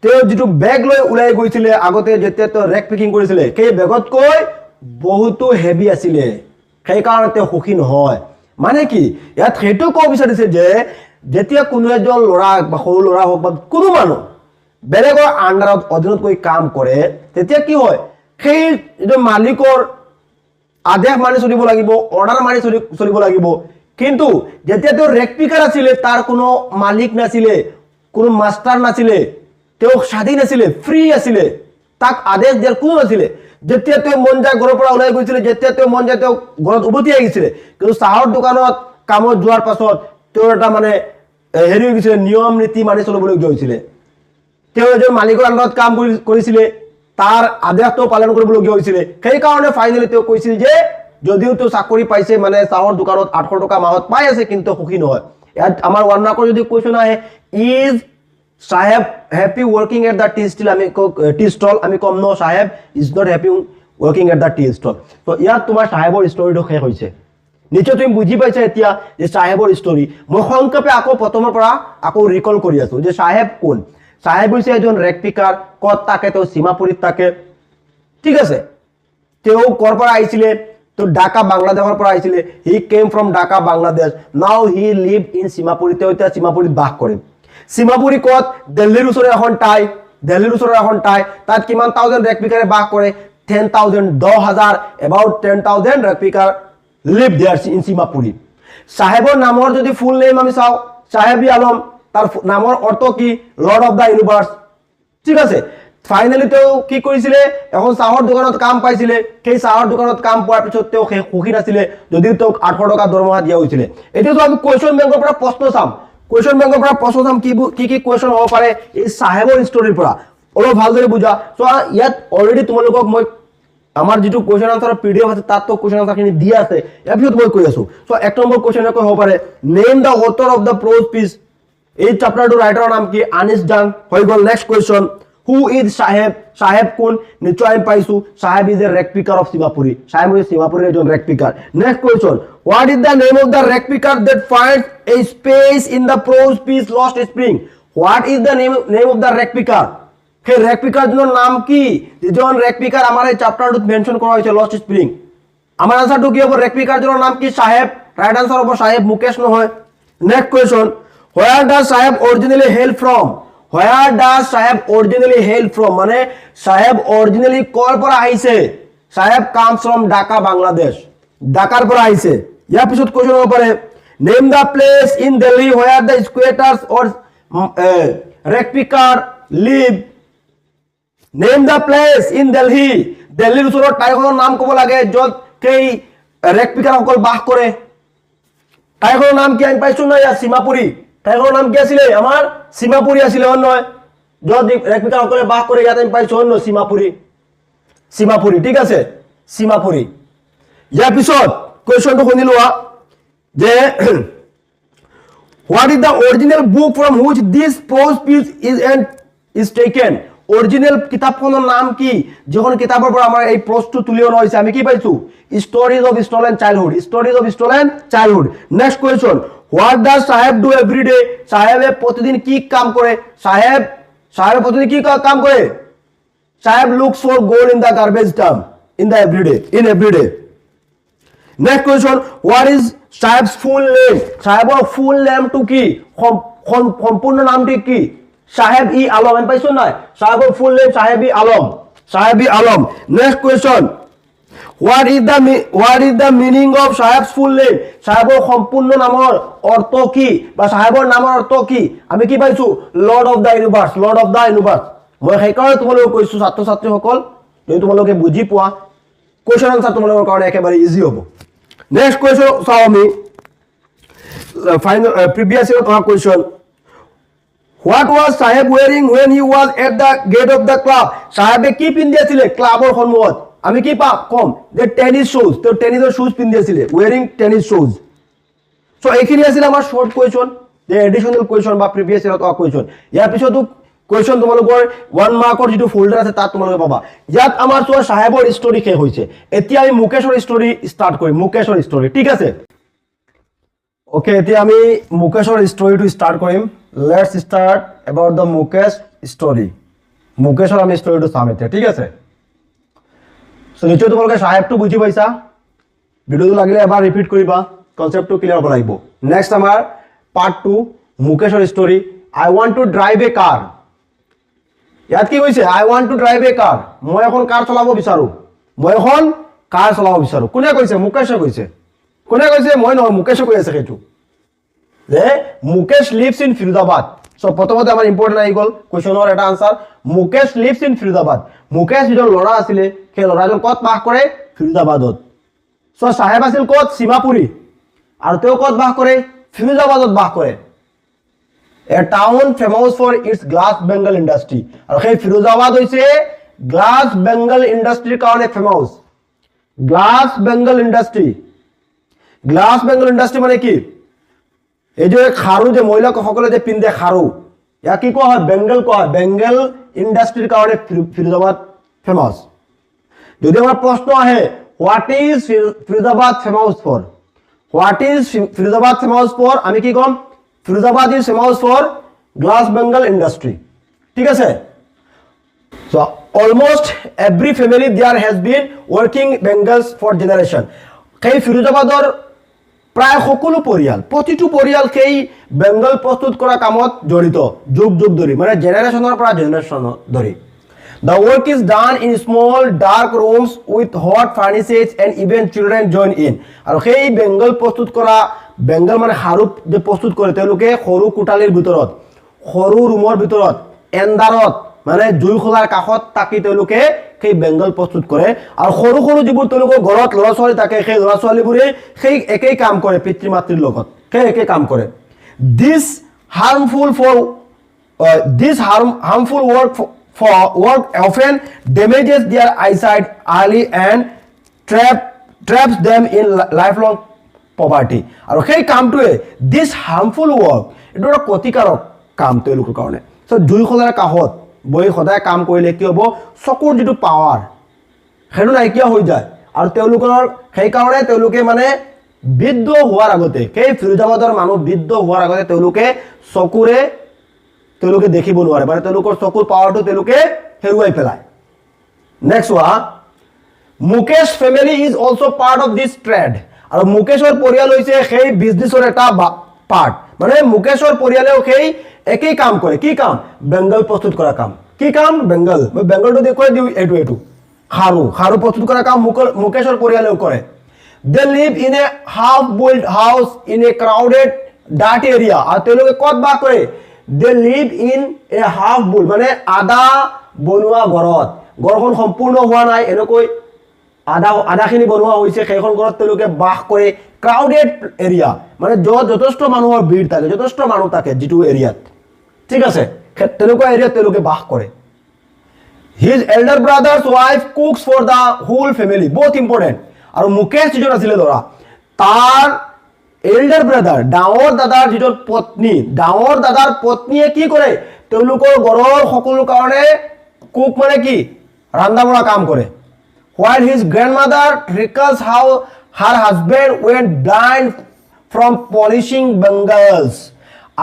তেওঁ যিটো বেগ লৈ ওলাই গৈছিলে আগতে যেতিয়া তেওঁ ৰেক পেকিং কৰিছিলে, সেই বেগতকৈ বহুতো হেভি আছিলে। সেইকাৰণে তেওঁ সুখী নহয়। মানে কি? ইয়াত সেইটো ক'ব বিচাৰিছে যে যেতিয়া কোনো এজন ল'ৰা বা সৰু ল'ৰা হওক বা কোনো মানুহ বেলেগৰ আণ্ডাৰত অধীনত গৈ কাম কৰে, তেতিয়া কি হয়? সেই যিটো মালিকৰ আদেশ মানি চলিব লাগিব, অৰ্ডাৰ মানি চলিব লাগিব। কিন্তু যেতিয়া তেওঁ ৰেক পিকাৰ আছিলে, তাৰ কোনো মালিক নাছিলে, কোনো মাষ্টাৰ নাছিলে, তেওঁ স্বাধীন আছিলে, ফ্ৰী আছিলে, তাক আদেশ দিয়াৰ কোনো নাছিলে। যেতিয়া তেওঁ মন যায় ঘৰৰ পৰা ওলাই গৈছিলে, যেতিয়া তেওঁ মন যায় তেওঁ ঘৰত উভতি আহিছিলে। কিন্তু চাহৰ দোকানত কামত যোৱাৰ পাছত তেওঁৰ এটা মানে হেৰি হৈ গৈছিলে, নিয়ম নীতি মানি চলিবলগীয়া হৈছিলে। তেওঁ এজন মালিকৰ আণ্ডাৰত কাম কৰিছিলে, তাৰ আদেশটো পালন কৰিবলগীয়া হৈছিলে। সেইকাৰণে ফাইনেলি তেওঁ কৈছিল যে যদিও তেওঁ চাকৰি পাইছে, মানে চাহৰ দোকানত 800 টকা মাহত পাই আছে, কিন্তু সুখী নহয়। ইয়াত আমাৰ 1 মাৰ্কৰ যদি কুৱেশ্যন আহে, is Saheb happy working at the tea stall? আমি কম ন, Saheb is not happy working at the tea stall. তো ইয়াত তোমাৰ চাহেবৰ ষ্টৰিটো শেষ হৈছে। নিশ্চয় তুমি বুজি পাইছা এতিয়া যে চাহেবৰ ষ্টৰি। মই সংক্ষেপে আকৌ প্ৰথমৰ পৰা আকৌ ৰিকল কৰি আছো যে চাহেব কোন। চাহেব হৈছে এজন ৰেক পিকাৰ। ক'ত থাকে? তেওঁ সীমাপুৰীত থাকে। ঠিক আছে, তেওঁ ক'ৰ পৰা আহিছিলে? তেওঁ ঢাকা বাংলাদেশৰ পৰা আহিছিলে। হি কেম ফ্ৰম ঢাকা বাংলাদেশ। নাও হি লিভ ইন সীমাপুৰী। তেওঁ এতিয়া সীমাপুৰীত বাস কৰে। সীমাপুৰী ক'ত? দিল্লীৰ ওচৰৰ এখন ঠাই। দিল্লীৰ ওচৰৰ এখন ঠাই। তাত কিমান থাউজেণ্ড ৰেক পিকাৰে বাস কৰে? 10,000, 10,000, about 10,000 rag picker live there in Seemapuri. চাহেবৰ নামৰ যদি ফুল নেম আমি চাওঁ, চাহেবি আলম, তাৰ নামৰ অৰ্থ কি? Lord of the universe. ঠিক আছে, ফাইনেলি তেওঁ কি কৰিছিলে এখন চাহৰ দোকানত কাম পাইছিলে সেই চাহৰ দোকানত কাম পোৱাৰ পিছত তেওঁ সুখী নাছিলে যদিও তেওঁক 800 টকা দৰমহা দিয়া হৈছিলে এতিয়াতো আমি কোৱেশ্চন বেংকৰ পৰা প্ৰশ্ন চাম কোৱেশ্চন বেংকৰ পৰা প্ৰশ্ন চাম কি কোৱেশ্চন হ'ব পাৰে এই সাহেবৰ ষ্টৰীৰ পৰা অলপ ভালদৰে বুজা সো ইয়াত অলৰেডি তোমালোকক মই আমাৰ যেটো কোৱেশ্চন আনসাৰ পিডিএফ আছে তাত তো কোৱেশ্চন আনসাৰখিনি দিয়া আছে ইয়াৰ পিছত মই কৈ আছো সো এক নম্বৰ কোৱেশ্চন এনেকৈ হ'ব পাৰে name the author of the prose piece এই চ্যাপ্টাৰটোৰ ৰাইটাৰৰ নাম কি আনিছ জান হৈ গ'ল next question Who is Saheb? Saheb কোন নিশ্চয় আমি পাইছো Saheb is a rec picker of Simapuri. Saheb is Simapuri এজন rec picker. Next question. What is the name of the rec picker that finds a space in the prose piece Lost Spring? What is the name of the rec picker? সেই rec picker জনৰ নাম কি যেজন rec picker আমাৰ এই চ্যাপ্টাৰটোত মেনশন কৰা হৈছে Lost Spring. আমাৰ আনসাৰটো কি হ'ব rec picker জনৰ নাম কি Saheb. রাইট আনসার হ'ব Saheb মুকেশ নহয়. Next question. Where does Saheb originally hail from? Where does Saheb originally hail from? মানে Saheb originally কৰ পৰা আহিছে Saheb comes from Dhaka Bangladesh ঢাকাৰ পৰা আহিছে ইয়াৰ পিছত কোৱেশ্চন হ'ব পাৰে name the place in Delhi where the squatters or rec picker live name the place in Delhi দিল্লীৰ ওচৰত ঠাইখনৰ নাম ক'ব লাগে য'ত কেই rec picker সকল বাস কৰে ঠাইখনৰ নাম কি আমি পাইছো না ইয়াত সীমাপুৰী ঠাইখনৰ নাম কি আছিল আমাৰ সীমাপুৰী আছিল নহয় যদি rec picker সকলে বাস কৰে ইয়াত আমি পাইছো ন সীমাপুৰী ঠিক আছে সীমাপুৰী ইয়াৰ পিছত কোৱেশ্চনটো শুনিলোৱা যে what is the original book from which this prose piece is taken original কিতাপখনৰ নাম কি যখন কিতাপৰ পৰা আমাৰ এই প্ৰশ্নটো তুলি অনা হৈছে আমি কি পাইছো stories of stolen childhood next question what does Saheb do every day সাহেবে প্রতিদিন কি কাম করে সাহেব প্রতিদিন কি কাম করে Saheb looks for gold in the garbage dump in every day next question what is Saheb's full name সাহেবৰ full name to কি সম্পূৰ্ণ নামটি কি Saheb E Alam আমি পাইছো না সাহেবৰ full name Saheb E Alam next question what is the meaning of Saheb's full name সাহেবৰ সম্পূৰ্ণ নামৰ অৰ্থ কি বা সাহেবৰ নামৰ অৰ্থ কি আমি কি পাইছো লৰ্ড অফ দা ইউনিভাৰ্স মই সেইকাৰণে তোমালোকক কৈছো ছাত্ৰ ছাত্ৰী সকল যদি তোমালোকে বুজি পোৱা কোৱেশ্চন আনসাৰ তোমালোকৰ কাৰণে একেবাৰে ইজি হ'ব নেক্সট কোৱেশ্চন চাও আমি ফাইনাল প্ৰিভিয়াস ইয়াৰ পৰা question what was Saheb wearing when he was at the gate of the club সাহেবে কি পিন্ধি আছিল ক্লাবৰ সন্মুখত আমি কি পাম কম যে টেনিস শুজ তো টেনিসৰ শুজ পিন্ধি আছিল wearing tennis shoes সো এইখিনি আছিল আমাৰ শৰ্ট কোৱেশ্চন যে এডিশনাল কোৱেশ্চন বা প্ৰিভিয়াস ইয়াৰ পৰা কোৱেশ্চন ইয়াৰ পিছতো কোৱেশ্চন তোমালোকৰ 1 মাৰ্কৰ যেটো ফোল্ডাৰ আছে তাত তোমালোকে পাবা ইয়াত আমাৰ চোৱা সাহেবৰ ষ্টৰী শেষ হৈছে এতিয়া আমি মুকেশৰ ষ্টৰী ষ্টাৰ্ট কৰিম মুকেশৰ ষ্টৰী ঠিক আছে ওকে এতিয়া আমি মুকেশৰ ষ্টৰীটো ষ্টাৰ্ট কৰিম let's start about the Mukesh story মুকেশৰ আমি ষ্টৰীটো চাম এতিয়া ঠিক আছে সো নিশ্চয় তোমালোকে সাহেবটো বুজি পাইছা ভিডিওটো লাগিলে এবাৰ ৰিপিট কৰিবা কনসেপ্টটো ক্লিয়াৰ হ'ব লাগিব নেক্সট আমাৰ পাৰ্ট 2 মুকেশৰ story I want to drive a car ইয়াত কি কৈছে I want to drive a car মই এখন কাৰ চলাব বিচাৰো কোনে কৈছে মুকেশে কৈছে মই নহয় মুকেশে কৈ আছে সেইটো যে Mukesh lives in Firozabad so প্ৰথমতে আমাৰ ইম্পৰ্টেন্ট আহি গল কোৱেশ্চনৰ এটা answer Mukesh lives in Firozabad Mukesh যিজন ল'ৰা আছিল সেই ল'ৰাজন ক'ত বাস কৰে ফিৰোজাবাদত সো সাহেব আছিল ক'ত সীমাপুৰী আৰু তেওঁ ক'ত বাস কৰে ফিৰোজাবাদত বাস কৰে a town famous for its glass bengal industry আৰু সেই ফিৰোজাবাদ হৈছে গ্লাস বেঙ্গল ইন্ডাস্ট্ৰিৰ কাৰণে ফেমাস গ্লাস বেঙ্গল ইন্ডাস্ট্ৰি মানে কি এই যে খাৰু যে মহিলা সকলে যে পিন্ধে খাৰু ইয়া কি কোৱা হয় বেঙ্গল ইন্ডাস্ট্ৰিৰ কাৰণে ফিৰোজাবাদ ফেমাস যদি আমাৰ প্ৰশ্ন আহে what is Firozabad famous for আমি কি কম Firozabad is famous for glass bangle industry ঠিক আছে so almost every family there has been working bangles for generation সেই ফিৰোজাবাদৰ প্ৰায় সকলো পৰিয়াল প্ৰতিটো পৰিয়াল সেই বেঙ্গল প্ৰস্তুত কৰা কামত জড়িত যুগ ধৰি মানে জেনাৰেশনৰ পৰা জেনাৰেশন ধৰি The work is done in small dark rooms with hot furnaces and even children join in আৰু সেই বেঙ্গল প্ৰস্তুত কৰা বেঙ্গল মানে খাৰু যে প্ৰস্তুত কৰে তেওঁলোকে সৰু কোঠালিৰ ভিতৰত সৰু ৰুমৰ ভিতৰত এন্দাৰত মানে জুইশলাৰ কাষত তাকি তেওঁলোকে সেই বেংগল প্ৰস্তুত কৰে আৰু সৰু সৰু যিবোৰ তেওঁলোকৰ ঘৰত ল'ৰা ছোৱালী থাকে সেই ল'ৰা ছোৱালীবোৰে সেই একেই কাম কৰে পিতৃ মাতৃৰ লগত সেই একেই কাম কৰে this harmful work often damages their eyesight early and traps them in lifelong poverty আৰু সেই কামটোৱে this harmful work এটা ক্ষতিকাৰক কাম তেওঁলোকৰ কাৰণে সো জুইশলাৰ কাষত বহি সদায় কাম কৰিলে কি হ'ব চকুৰ যেটো পাৱাৰ হেৰু নাইকিয়া হৈ যায় আৰু তেওঁলোকৰ সেই কাৰণে তেওঁলোকে মানে বৃদ্ধ হোৱাৰ আগতে সেই ফিৰোজাবাদৰ মানুহ বৃদ্ধ হোৱাৰ আগতে তেওঁলোকে চকুৰে তেওঁলোকে দেখিব নোৱাৰে মানে তেওঁলোকৰ চকুৰ পাৱাৰটো তেওঁলোকে হেৰুৱাই পেলায় নেক্সট ওয়া Mukesh family is also part of this trade আৰু মুকেশৰ পৰিয়াল হৈছে সেই বিজনেছৰ এটা পাৰ্ট মানে মুকেশৰ পৰিয়ালেও সেই একেই কাম কৰে কি কাম বেংগল প্ৰস্তুত কৰা কাম কি কাম বেংগল মই বেংগলটো দেখুৱাই দিও এটো খাৰু প্ৰস্তুত কৰা কাম মুকেশৰ পৰিয়ালেও কৰে they live in a half built house in a crowded dirty area আৰু তেওঁলোকে ক'ত বাস কৰে they live in a half built মানে আধা বনোৱা ঘৰখন সম্পূৰ্ণ হোৱা নাই এনেকৈ আধাখিনি বনোৱা হৈছে সেইখন ঘৰত তেওঁলোকে বাস কৰে ক্ৰাউডেড এৰিয়া মানে যথেষ্ট মানুহৰ ভিৰ থাকে যথেষ্ট মানুহ থাকে যেটো এৰিয়াত ঠিক আছে তেনেকুৱা এৰিয়াত তেওঁলোকে বাস কৰে his elder brother's wife cooks for the whole family both important আৰু মুকেশ যিজন আছিল লৰা তাৰ এল্ডাৰ ব্ৰাদাৰ ডাঙৰ দাদাৰ যিজন পত্নী ডাঙৰ দাদাৰ পত্নীয়ে কি কৰে তেওঁলোকৰ ঘৰৰ সকলো কাৰণে কুক মানে কি ৰান্ধা বঢ়া কাম কৰে while his grandmother recalls how her husband went blind from polishing bangles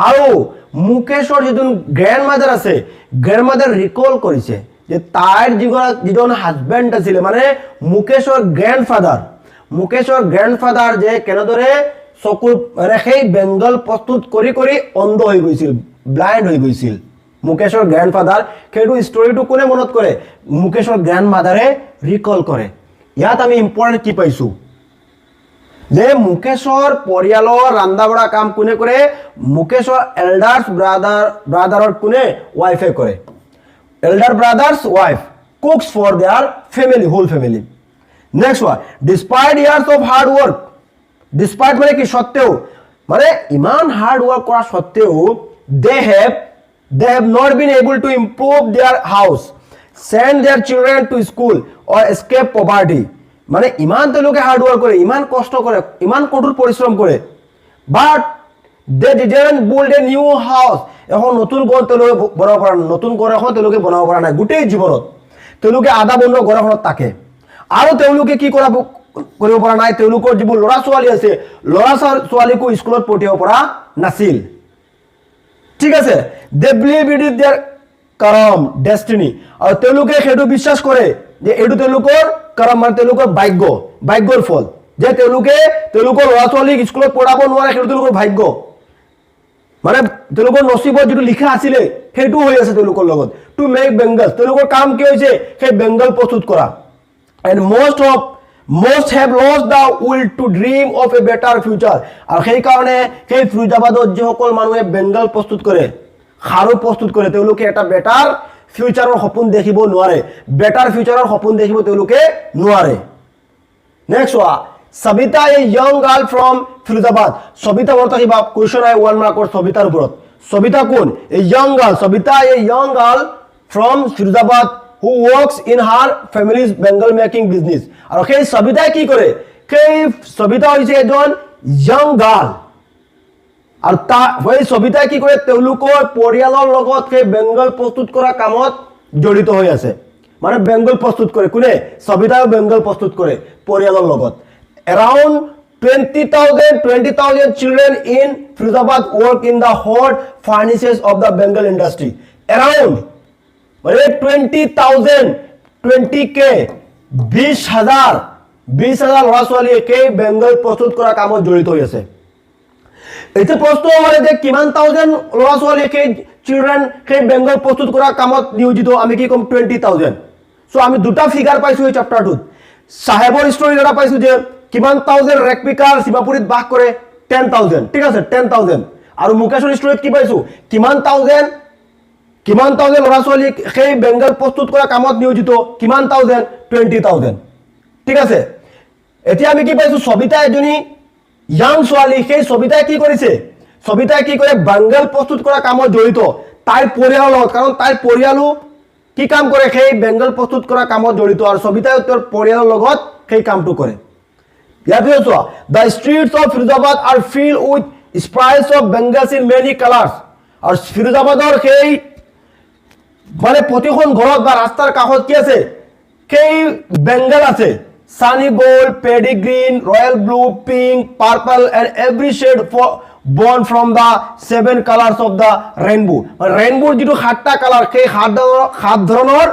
আৰু মুকেশৰ যিজন গ্ৰ্যান্ডমাদাৰ আছে গ্ৰ্যান্ডমাদাৰ ৰিকল কৰিছে যে তাইৰ যিজন হাজবেন্ড আছিল মানে মুকেশৰ গ্ৰ্যান্ডফাদাৰ যে কেনেদৰে চকুৰ মানে সেই বেংগল প্ৰস্তুত কৰি কৰি অন্ধ হৈ গৈছিল ব্লাইন্ড হৈ গৈছিল মুকেশৰ গ্ৰ্যান্ডফাদাৰ সেইটো ষ্টৰীটো কোনে মনত কৰে মুকেশৰ গ্ৰ্যান্ডমাদাৰে ৰিকল কৰে ইয়াত আমি ইম্পৰ্টেন্ট কি পাইছো যে মুকেশৰ পৰিয়ালৰ ৰান্ধা বঢ়া কাম কোনে কৰে মুকেশৰ এল্ডাৰ্স ব্ৰাদাৰৰ কোনে ওয়াইফে কৰে elder brother's wife cooks for their family whole family next one despite years of hard work despite মানে কি সত্ত্বেও মানে ইমান হার্ড ওয়ার্ক করা সত্ত্বেও they have not been able to improve their house send their children to school or escape poverty মানে ইমান তেওঁলোকে হার্ড ওয়ার্ক করে ইমান কষ্ট করে ইমান কঠোর পরিশ্রম করে but they didn't build a new house এখন নতুন ঘৰ তেওঁলোকে বনাব পৰা নতুন ঘৰ এখন তেওঁলোকে বনাব পৰা নাই গোটেই জীৱনত তেওঁলোকে আধা বন্ধ ঘৰ এখনত থাকে আৰু তেওঁলোকে কি কৰিব পৰা নাই তেওঁলোকৰ যিবোৰ ল'ৰা ছোৱালী আছে ল'ৰা ছোৱালীকো স্কুলত পঠিয়াব পৰা নাছিল ঠিক আছে they believe it is their karma destiny আৰু তেওঁলোকে সেইটো বিশ্বাস কৰে যে এইটো তেওঁলোকৰ karma মানে তেওঁলোকৰ ভাগ্যৰ ফল যে তেওঁলোকৰ ল'ৰা ছোৱালীক স্কুলত পঢ়াব নোৱাৰে সেইটো তেওঁলোকৰ ভাগ্য মানে তেওঁলোকৰ নসিবত যেটো লিখা আছিল হেতু হৈ আছে তেওঁলোকৰ লগত টু মেক বেংগল তেওঁলোকৰ কাম কি হৈছে সেই বেংগল প্ৰস্তুত কৰা and most have lost the will to dream of a better future আৰু সেই কাৰণে সেই ফিৰোজাবাদত যে সকল মানুহে বেংগল প্ৰস্তুত কৰে খাৰু প্ৰস্তুত কৰে তেওঁলোকে এটা বেটাৰ ফিউচাৰৰ সপোন দেখিব নোৱাৰে বেটাৰ ফিউচাৰৰ সপোন দেখিব তেওঁলোকে নোৱাৰে next Sabita, a young girl from Firozabad. Sabita বলতে কি বাপ কোশ্চেন আই 1 মার্ক সবিতার উপর Sabita কোন a young girl Sabita a young girl from Firozabad who works in her family's Bengal making business আর সেই Sabita কি করে সেই Sabita হইছে এজন young girl আর তা ওই Sabita কি করে তেওঁলোকৰ পৰিয়ালৰ লগত সেই বেংগল প্ৰস্তুত কৰা কামত জড়িত হৈ আছে মানে বেংগল প্ৰস্তুত কৰে কোনে Sabita বেংগল প্ৰস্তুত কৰে পৰিয়ালৰ লগত Around 20,000 children in Firozabad work in the hot furnaces of the Bengal industry. Around 20,000, 20k, 20,000 ল'ৰা ছোৱালীয়ে বেংগল প্ৰস্তুত কৰা কামত জড়িত হৈ আছে এটা প্ৰশ্ন হয় যে কিমান থাউজেন্ড ল'ৰা ছোৱালীয়ে চিলড্ৰেন সেই বেংগল প্ৰস্তুত কৰা কামত নিয়োজিত আমি কি কম 20,000 সো আমি দুটা ফিগাৰ পাইছো এই চ্যাপ্টাৰটোত সাহেবৰ ষ্টৰী এটা পাইছো যে কিমান থাউজেন্ড ৰেকপিকাৰ সীমাপুৰীত বাস কৰে 10,000 ঠিক আছে 10,000 আৰু মুকেশৰ ষ্টৰীত কি পাইছো কিমান থাউজেন্ড কিমান থাউজেণ্ড ল'ৰা ছোৱালীক সেই বেংগল প্ৰস্তুত কৰা কামত নিয়োজিত, কিমান থাউজেণ্ড, 20,000। ঠিক আছে, এতিয়া আমি কি পাইছো, সবিতা এজনী ইয়াং ছোৱালী, সেই সবিতাই কি কৰিছে, সবিতাই কি কৰে, বেংগল প্ৰস্তুত কৰা কামত জড়িত তাইৰ পৰিয়ালৰ লগত, কাৰণ তাইৰ পৰিয়ালো কি কাম কৰে, সেই বেংগল প্ৰস্তুত কৰা কামত জড়িত, আৰু সবিতাই তেওঁৰ পৰিয়ালৰ লগত সেই কামটো কৰে। ইয়াৰ পিছত চোৱা, the streets of Firozabad are filled with sprites of bangles in many colours. আৰু ফিৰোজাবাদৰ সেই মানে প্ৰতিখন ঘৰত বা ৰাস্তাৰ কাষত কি আছে, সেই বেংগল আছে, sunny gold, paddy green, royal blue, pink, purple and every shed born from the 7 colors of the rainbow। ৰেইনবোৰ যিটো 7টা কালাৰ, সেই 7 ধৰণৰ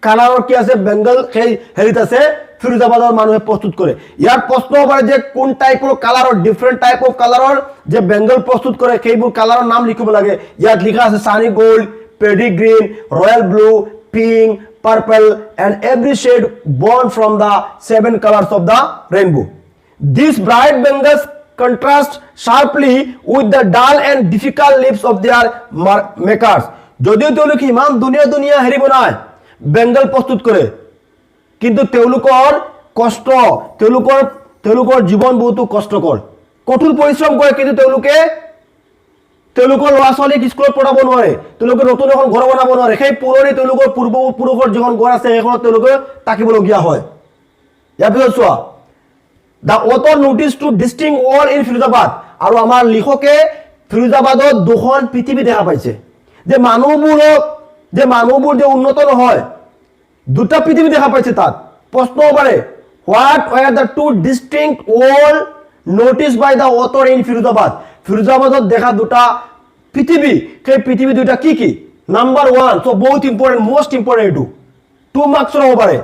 কালাৰৰ কি আছে, বেংগল সেই হেৰিত আছে, ফিৰোজাবাদৰ মানুহে প্ৰস্তুত কৰে। ইয়াৰ প্ৰশ্ন হ'ব পাৰে যে কোন টাইপৰ কালাৰৰ, ডিফাৰেণ্ট টাইপ অফ কালাৰৰ যে বেংগল প্ৰস্তুত কৰে, সেইবোৰ কালাৰৰ নাম লিখিব লাগে। ইয়াত লিখা আছে sunny gold, paddy green, royal blue, pink, purple and every shed born from the 7 colors of the rainbow। These bright Bengals contrast sharply with the dull and difficult lives of their makers। যদিও তেওঁলোকে ইমান ধুনীয়া হেৰি বনায়, বেংগল প্ৰস্তুত কৰে, কিন্তু তেওঁলোকৰ কষ্ট, তেওঁলোকৰ জীৱন বহুতো কষ্টকৰ, কঠোৰ পৰিশ্ৰম কৰে, কিন্তু তেওঁলোকৰ ল'ৰা ছোৱালীক স্কুলত পঢ়াব নোৱাৰে, তেওঁলোকে নতুন এখন ঘৰ বনাব নোৱাৰে, সেই পুৰণি তেওঁলোকৰ পূৰ্বপুৰুষৰ যিখন ঘৰ আছে সেইখনত তেওঁলোকে থাকিবলগীয়া হয়। ইয়াৰ পিছত চোৱা, The author noticed to distinct wall in Firozabad. আৰু আমাৰ লিখকে ফিৰোজাবাদত দুখন পৃথিৱী দেখা পাইছে, যে মানুহবোৰ যে উন্নত নহয়, দুটা পৃথিৱী দেখা পাইছে। তাত প্ৰশ্ন হ'ব পাৰে, what were the two distinct wall noticed by the author in Firozabad? ফিৰোজাবাদত দেখা দুটা পৃথিৱী, সেই পৃথিৱী দুটা কি কি? নাম্বাৰ 1, so বহুত ইম্পৰ্টেণ্ট, মোষ্ট ইম্পৰ্টেণ্ট, এইটো 2 মাৰ্কছৰ হ'ব পাৰে।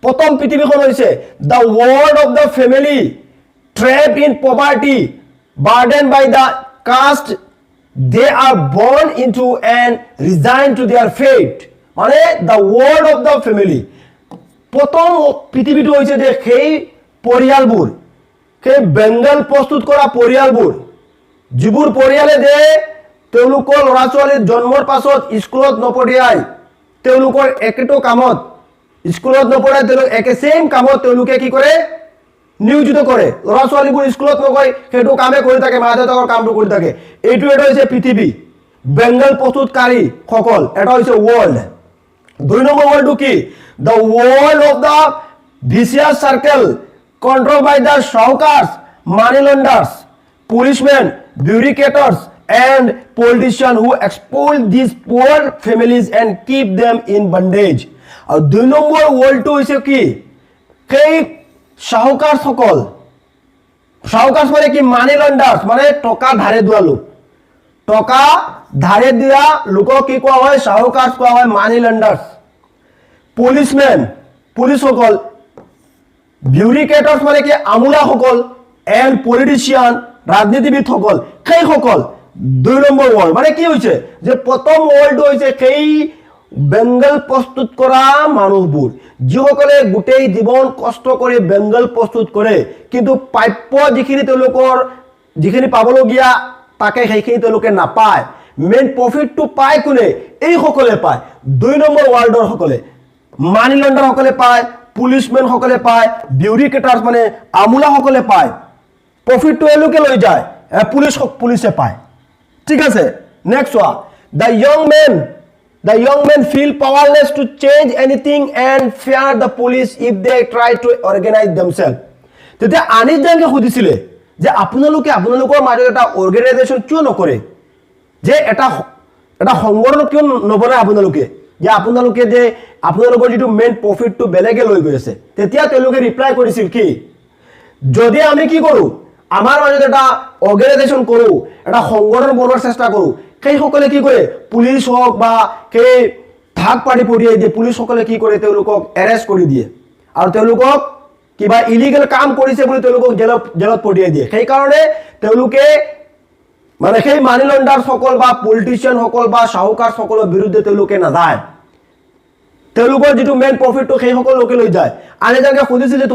প্ৰথম পৃথিৱীখন হৈছে the world of the family trapped in poverty burden by the caste they are born into and resign to their fate. মানে the world of the family, প্ৰথম পৃথিৱীটো হৈছে যে সেই পৰিয়ালবোৰ, সেই বেংগল প্ৰস্তুত কৰা পৰিয়ালবোৰ, যিবোৰ পৰিয়ালে যে তেওঁলোকৰ ল'ৰা ছোৱালীৰ জন্মৰ পাছত স্কুলত নপঠিয়াই, তেওঁলোকৰ একেটো কামত স্কুলত নপঢ়াই, তেওঁলোকে একে সেম কামত তেওঁলোকে কি কৰে, নিয়োজিত কৰে। ল'ৰা ছোৱালীবোৰ স্কুলত নগৈ সেইটো কামে কৰি থাকে, মা দেউতাকৰ কামটো কৰি থাকে। এটা হৈছে পৃথিৱী, বেংগল প্ৰস্তুতকাৰী সকল, এটা হৈছে ৱৰ্ল্ড। 2 নম্বৰ ৱৰ্ল্ডটো কি? The world of the vicious circle control by the sahukars, money launderers, policemen, bureaucrats and politicians who exploit these poor families and keep them in bondage। আৰু 2 নম্বৰ ৱৰ্ল্ডটো হৈছে কি? সেই শাহুকাৰ্ছ সকল। শাহুকাৰ্ছ মানে কি? মানি লণ্ডাৰ্ছ, মানে টকা ধাৰে দিয়া লোক। টকা ধাৰে দিয়া লোকক কি কোৱা হয়? শাহুকাৰ্ছ কোৱা হয়, মানি লণ্ডাৰ্ছ। পুলিচমেন, পুলিচ সকল। বিউৰিকেটৰ্ছ মানে কি? আমোলাসকল। এণ্ড পলিটিচিয়ান, ৰাজনীতিবিদ সকল, সেইসকল 2 নম্বৰ ৱৰ্ল্ড। মানে কি হৈছে যে প্ৰথম ৱৰ্ল্ডটো হৈছে সেই বেংগল প্ৰস্তুত কৰা মানুহবোৰ, যিসকলে গোটেই জীৱন কষ্ট কৰি বেংগল প্ৰস্তুত কৰে, কিন্তু প্ৰাপ্য যিখিনি পাবলগীয়া তাকে সেইখিনি তেওঁলোকে নাপায়। মেইন প্ৰফিটটো পায় কোনে? এইসকলে পায়, 2 নম্বৰ ৱৰ্ল্ডৰ সকলে। মানি লণ্ডাৰ সকলে পায়, পুলিচমেন সকলে পায়, বিউৰিকেটাৰ্ছ মানে আমোলাসকলে পায়। প্ৰফিটটো এওঁলোকে লৈ যায়, পুলিচে পায়। ঠিক আছে, নেক্সট চোৱা, The young men feel powerless to change anything and fear the police if they try to organize themselves। তেতিয়া আনিছ জাংগে সুধিছিলে যে আপোনালোকৰ মাজত এটা অৰ্গেনাইজেশ্যন কিয় নকৰে, যে এটা সংগঠন কিয় নবনায় আপোনালোকে, যে আপোনালোকৰ যিটো মেইন প্ৰফিটটো বেলেগে লৈ গৈ আছে। তেতিয়া তেওঁলোকে ৰিপ্লাই কৰিছিল কি, যদি আমি কি কৰোঁ, আমাৰ মাজত এটা অৰ্গেনাইজেশ্যন কৰোঁ, এটা সংগঠন বনোৱাৰ চেষ্টা কৰোঁ, সেইসকলে কি কৰে, পুলিচ হওক বা সেই থাৰ্ড পাৰ্টি পঠিয়াই দিয়ে। পুলিচসকলে কি কৰে, তেওঁলোকক এৰেষ্ট কৰি দিয়ে, আৰু তেওঁলোকক কিবা ইলিগেল কাম কৰিছে বুলি তেওঁলোকক জেলত পঠিয়াই দিয়ে। সেইকাৰণে তেওঁলোকে মানে সেই মানি লণ্ডাৰসকল বা পলিটিচিয়ানসকল বা শাহুকাৰসকলৰ বিৰুদ্ধে তেওঁলোকে নাযায়। তেওঁলোকৰ যিটো মেইন প্ৰফিটটো সেইসকল লোকে লৈ যায়। আনি জাংগে সুধিছিল যে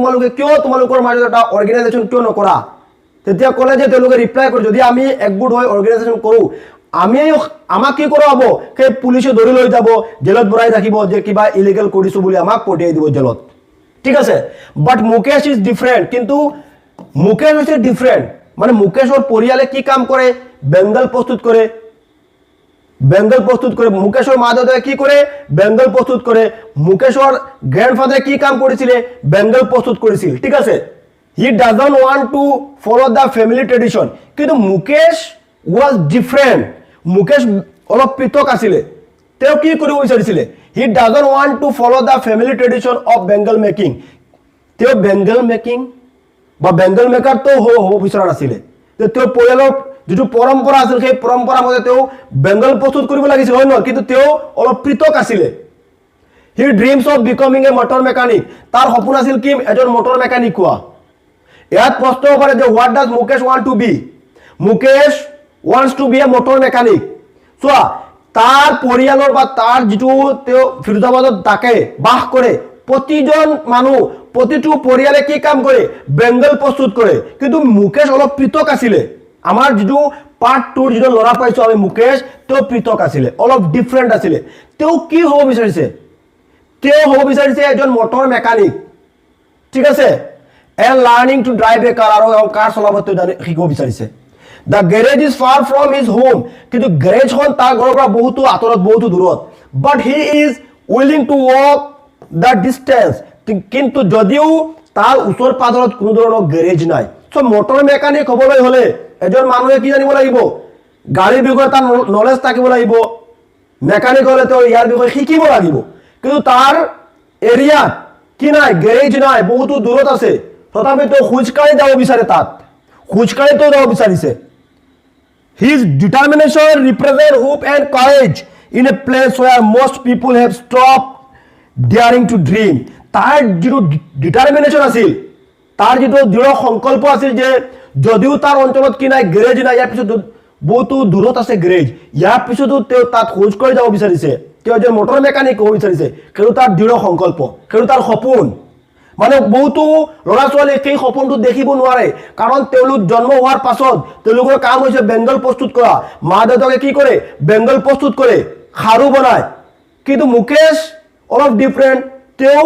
তোমালোকৰ মাজত এটা অৰ্গেনাইজেশ্যন কিয় নকৰা? তেতিয়া ক'লে যে তেওঁলোকে ৰিপ্লাই কৰে, যদি আমি একগোট হৈ অৰ্গেনাইজেশ্যন কৰোঁ, আমি আমাক কি কৰা হ'ব সেই পুলিচে ধৰি লৈ যাব জেলত ভৰাই ৰাখিব যে কিবা ইলিগেল কৰিছো বুলি আমাক পঠিয়াই দিব জেলত ঠিক আছে বাট মুকেশ ইজ ডিফাৰেন্ট কিন্তু মুকেশ হৈছে ডিফাৰেন্ট মানে মুকেশৰ পৰিয়ালে কি কাম কৰে বেঙ্গল প্ৰস্তুত কৰে মুকেশৰ মা দেউতাই কি কৰে বেঙ্গল প্ৰস্তুত কৰে মুকেশৰ গ্ৰান্ডফাদাৰে কি কাম কৰিছিল বেঙ্গল প্ৰস্তুত কৰিছিল ঠিক আছে he doesn't want to follow the family tradition কিন্তু মুকেশ ওয়াজ ডিফারেন্ট মুকেশ অলপ পৃথক আছিল তেও কি কৰিব বিচাৰিছিল he doesn't want to follow the family tradition of Bengal making তেও বেঙ্গল মেকিং বা বেঙ্গল মেকাৰ তো হ'ব বিচৰা নাছিল তেও পৰিয়ালৰ যেটো পৰম্পৰা আছিল সেই পৰম্পৰা মতে তেও বেঙ্গল প্ৰস্তুত কৰিব লাগিছিল হয় নহয় কিন্তু তেও অলপ পৃথক আছিল he dreams of becoming a motor mechanic তাৰ সপোন আছিল কি এজন মটৰ মেকানিক হোৱা ইয়াত প্ৰশ্ন কৰে যে what does Mukesh want to be Mukesh wants to be a motor mechanic so তার পৰিয়ালৰ বা তাৰ যেটো তেও ফিৰোজাবাদত তাকে বাস কৰে প্ৰতিজন মানুহ প্ৰতিটো পৰিয়ালে কি কাম কৰে বেঙ্গল প্ৰস্তুত কৰে কিন্তু মুকেশ অলপ পৃথক আছিল আমাৰ যেটো পাৰ্ট 2 যেটো লৰা পাইছো আমি মুকেশ তেও পৃথক আছিল অলপ ডিফাৰেন্ট আছিল তেও কি হ'ব বিচাৰিছে এজন মটৰ মেকানিক ঠিক আছে and learning to drive a car আৰু কাৰ চলাবতে শিকিব বিচাৰিছে the garage is far from his home কিন্তু গ্যাৰেজ খন তাৰ ঘৰৰ পৰা বহুত আতৰত বহুত দূৰত but he is willing to walk the distance কিন্তু যদিও তাৰ ওচৰ পাজৰত কোনো ধৰণৰ গ্যাৰেজ নাই সো মোটৰ মেকানিক হ'বলৈ হলে এজন মানুহে কি জানিব লাগিব গাড়ীৰ বিষয়ে তাৰ নলেজ থাকিব লাগিব মেকানিক হলে তো ইয়াৰ বিষয়ে শিকিব লাগিব কিন্তু তাৰ এৰিয়া কি নাই গ্যাৰেজ নাই বহুত দূৰত আছে তথাপি তো খুজকাঢ়ি যাব বিচাৰে তাত খুজকাঢ়ি তো যাব বিচাৰিছে his determination represent hope and courage in a place where most people have stopped daring to dream তাৰ যেটো ডিটাৰমিনেশন আছিল তাৰ যেটো দৃঢ় সংকল্প আছিল যে যদিও তাৰ অঞ্চলত কি নাই গ্যাৰেজ নাই ইয়াৰ পিছত বহুত দূৰত আছে গ্যাৰেজ ইয়াৰ পিছতো তেও তাত খোজ কৰি যাব বিচাৰিছে তেও যে মোটৰ মেকানিক হ'ব বিচাৰিছে কিন্তু তাৰ দৃঢ় সংকল্প কিন্তু তাৰ সপোন মানে বহুত লৰা ছোৱালী সেই সপোনটো দেখিব নোৱাৰে কাৰণ তেওঁলোক জন্ম হোৱাৰ পাছত তেওঁলোকৰ কাম হৈছে বেঙ্গল প্ৰস্তুত কৰা মা দেউতাকে কি কৰে বেঙ্গল প্ৰস্তুত কৰে খাৰু বনায় কিন্তু মুকেশ অলপ ডিফাৰেন্ট তেও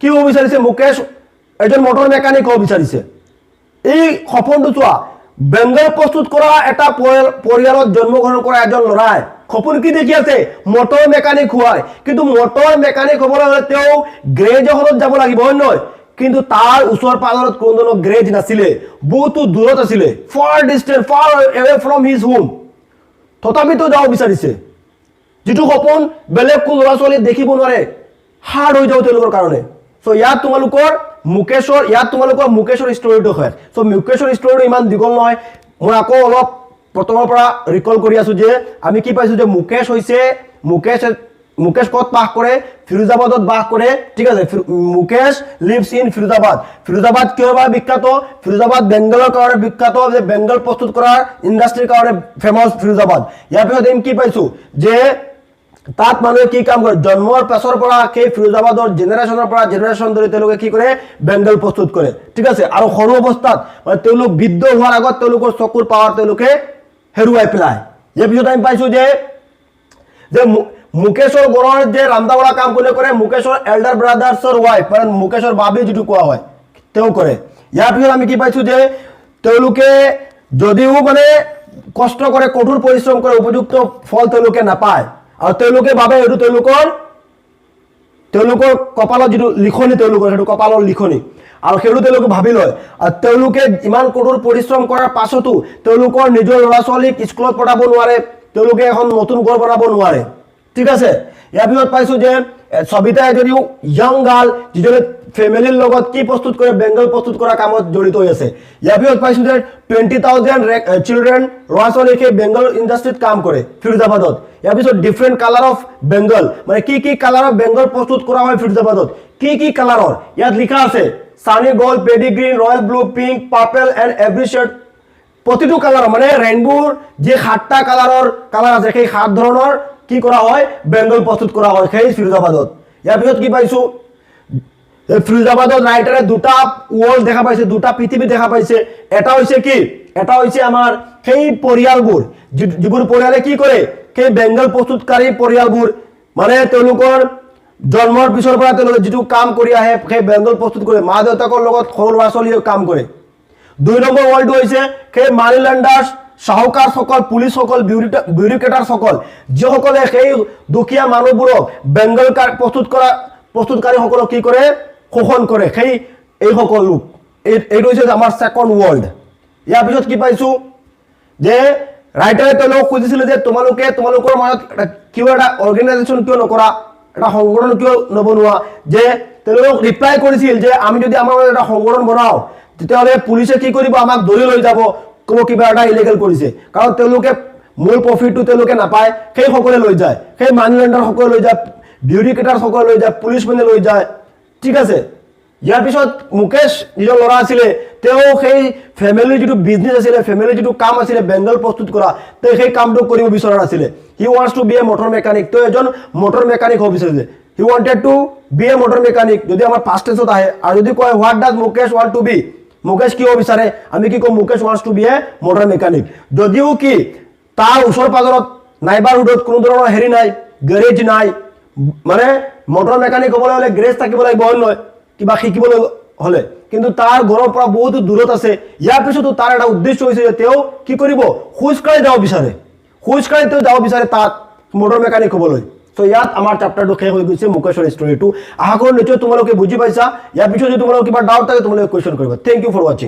কি হ'ব বিচাৰিছে মুকেশ এজন মোটৰ মেকানিক হ'ব বিচাৰিছে এই সপোনটো চোৱা বেঙ্গল প্ৰস্তুত কৰা এটা পৰিয়ালত জন্মগ্ৰহণ কৰা এজন লৰাই সপোন কি দেখি আছে মোটৰ মেকানিক হোৱাৰ কিন্তু মোটৰ মেকানিক হ'বলৈ হলে তেও গ্যাৰেজ এখনত যাব লাগিব হয় নহয় কিন্তু তাৰ ওচৰ পাজৰত কোনো গ্যাৰেজ নাছিল বহুত দূৰত আছিল far distance far away from his home তথাপিতো যাব বিচাৰিছে যেটো সপোন বেলেগ কোনো লৰা ছোৱালী দেখিব নোৱাৰে হাৰ্ড হৈ যাব তেওঁলোকৰ কাৰণে সো ইয়াত তোমালোকৰ মুকেশৰ ষ্টৰীটো হয় সো মুকেশৰ ষ্টৰীটো ইমান দীঘল নহয় মই আকৌ অলপ প্ৰথমৰ পৰা ৰিকল কৰি আছো যে আমি কি পাইছো যে মুকেশ কত বাস কৰে ফিৰোজাবাদত বাস কৰে ঠিক আছে মুকেশ লিভস ইন ফিৰোজাবাদ কিয় বা বিখ্যাত ফিৰোজাবাদ বেঙ্গলৰ কাৰণে বিখ্যাত যে বেঙ্গল প্ৰস্তুত কৰাৰ ইণ্ডাষ্ট্ৰিৰ কাৰণে ফেমাস ফিৰোজাবাদ ইয়াৰ পিছত আমি কি পাইছো যে তাত মানুহে কি কাম কৰে জন্মৰ পাছৰ পৰা সেই ফিৰোজাবাদৰ জেনাৰেশনৰ পৰা জেনাৰেশন ধৰি তেওঁলোকে কি কৰে বেঙ্গল প্ৰস্তুত কৰে ঠিক আছে আৰু সৰু অৱস্থাত মানে তেওঁলোক বৃদ্ধ হোৱাৰ আগত তেওঁলোকৰ চকুৰ পাৱাৰ তেওঁলোকে হেৰুৱাই পেলায় ইয়াৰ পিছত আমি পাইছো যে মুকেশৰ ঘৰৰ যে ৰান্দাবঢ়া কাম কোনে কৰে মুকেশৰ এল্ডাৰ ব্ৰাদাৰ্ছৰ ওয়াইফ মানে মুকেশৰ বাবি যেটো কোৱা হয় তেও কৰে ইয়াৰ পিছত আমি কি পাইছো যে তেওঁলোকে যদিও মানে কষ্ট কৰে কঠোৰ পৰিশ্ৰম কৰে উপযুক্ত ফল তেওঁলোকে নাপায় আৰু তেওঁলোকে ভাবে এটো তেওঁলোকৰ কপালত যেটো লিখনি তেওঁলোকৰ হেতু কপালৰ লিখনি আৰু হেতু তেওঁলোকে ভাবি লয় আৰু তেওঁলোকে ইমান কঠোৰ পৰিশ্ৰম কৰাৰ পাছতো তেওঁলোকৰ নিজৰ লৰা ছোৱালীক স্কুলত পঢ়াব নোৱাৰে তেওঁলোকে এখন নতুন ঘৰ বনাব নোৱাৰে ঠিক আছে ইয়াৰ পিছত পাইছো যে সবিতা এজনীও ইয়াং গাৰ্ল যিজনে ফ্যামিলিৰ লগত কি প্ৰস্তুত কৰে বেঙ্গল প্ৰস্তুত কৰা কামত জড়িত হৈ আছে ইয়াৰ পিছত পাইছো যে 20,000 চিলড্ৰেন ল'ৰা ছোৱালীকে বেঙ্গল ইণ্ডাষ্ট্ৰিত কাম কৰে ফিৰোজাবাদত ইয়াৰ পিছত ডিফাৰেন্ট কালাৰ অফ বেঙ্গল মানে কি কালাৰৰ বেঙ্গল প্ৰস্তুত কৰা হয় ফিৰোজাবাদত কি কালাৰৰ ইয়াত লিখা আছে sunny gold paddy green royal blue pink purple and every shade প্ৰতিটো কালাৰ মানে ৰেইনবোৰ যে 7টা কালাৰ আছে সেই 7 ধৰণৰ কি কৰা হয় বেঙ্গল প্ৰস্তুত কৰা হয় সেই ফিৰোজাবাদত ইয়াৰ পিছত কি পাইছো ফিৰোজাবাদত ৰাইটাৰে দুটা ৱৰ্ল্ড দেখা পাইছে, দুটা পৃথিৱী দেখা পাইছে। এটা হৈছে কি, এটা হৈছে আমাৰ সেই পৰিয়ালবোৰ যিবোৰ পৰিয়ালে কি কৰে, সেই বেংগল প্ৰস্তুতকাৰী পৰিয়ালবোৰ, মানে তেওঁলোকৰ জন্মৰ পিছৰ পৰা তেওঁলোকে যিটো কাম কৰি আহে সেই বেংগল প্ৰস্তুত কৰে, মা দেউতাকৰ লগত সৰু ল'ৰা ছোৱালীয়ে কাম কৰে। 2 নম্বৰ ৱৰ্ল্ডটো হৈছে সেই মানি লেণ্ডাৰ্ছ, শাহুকাৰসকল, পুলিচসকল, বিউৰোক্ৰেটাৰসকল, যিসকলে সেই দুখীয়া মানুহবোৰক বেংগল প্ৰস্তুতকাৰীসকলক কি কৰে, শোষণ কৰে। সেই এইসকল লোক, এইটো হৈছে আমাৰ ছেকেণ্ড ৱৰ্ল্ড। ইয়াৰ পিছত কি পাইছোঁ যে ৰাইটাৰে তেওঁলোকক খুজিছিলে যে তোমালোকৰ মাজত কিয় এটা অৰ্গেনাইজেশ্যন কিয় নকৰা, এটা সংগঠন কিয় নবনোৱা। যে তেওঁলোকক ৰিপ্লাই কৰিছিল যে আমি যদি আমাৰ এটা সংগঠন বনাওঁ তেতিয়াহ'লে পুলিচে কি কৰিব, আমাক ধৰি লৈ যাব, ক'ব কিবা এটা ইলিগেল কৰিছে। কাৰণ তেওঁলোকে মূল প্ৰফিটটো তেওঁলোকে নাপায়, সেইসকলে লৈ যায়, সেই মানি লেণ্ডাৰসকলে লৈ যায়, বিউৰোক্ৰেটাৰসকলে লৈ যায়, পুলিচমেনে লৈ যায়। ঠিক আছে। ইয়াৰ পিছত মুকেশ যিজন ল'ৰা আছিলে, তেওঁ সেই ফেমিলিৰ যিটো বিজনেছ আছিলে, ফেমিলিৰ যিটো কাম আছিলে বেংগল প্ৰস্তুত কৰা, তেওঁ সেই কামটো কৰিব বিচৰা নাছিলে। He wants to be a motor mechanic, তেওঁ এজন মটৰ মেকানিক হ'ব বিচাৰিছে। He wanted to be a motor mechanic, যদি আমাৰ পাষ্ট টেন্সত আহে। আৰু যদি কয় what does Mukesh want to be, Mukesh কি হ'ব বিচাৰে, আমি কি কম, Mukesh wants to be a motor mechanic. যদিও কি তাৰ ওচৰ পাজৰত নাইবাৰহুডত কোনো ধৰণৰ হেৰি নাই, গেৰেজ নাই, মানে মটৰ মেকানিক হ'বলৈ হ'লে গেৰেজ থাকিব লাগিব, হয় নহয়, কিবা শিকিবলৈ হ'লে, কিন্তু তাৰ ঘৰৰ পৰা বহুতো দূৰত আছে। ইয়াৰ পিছতো তাৰ এটা উদ্দেশ্য হৈছে যে তেওঁ কি কৰিব, খোজকাঢ়ি যাব বিচাৰে, খোজকাঢ়ি তেওঁ যাব বিচাৰে তাত মটৰ মেকানিক হ'বলৈ। চ' ইয়াত আমাৰ চেপ্টাৰটো শেষ হৈ গৈছে, মুকেশৰ ষ্টৰিটো। আশা কৰোঁ নিশ্চয় তোমালোকে বুজি পাইছা। ইয়াৰ পিছত যদি তোমালোকৰ কিবা ডাউট থাকে তোমালোকে কুৱেশ্যন কৰিবা। থেংক ইউ ফৰ ৱাচিং।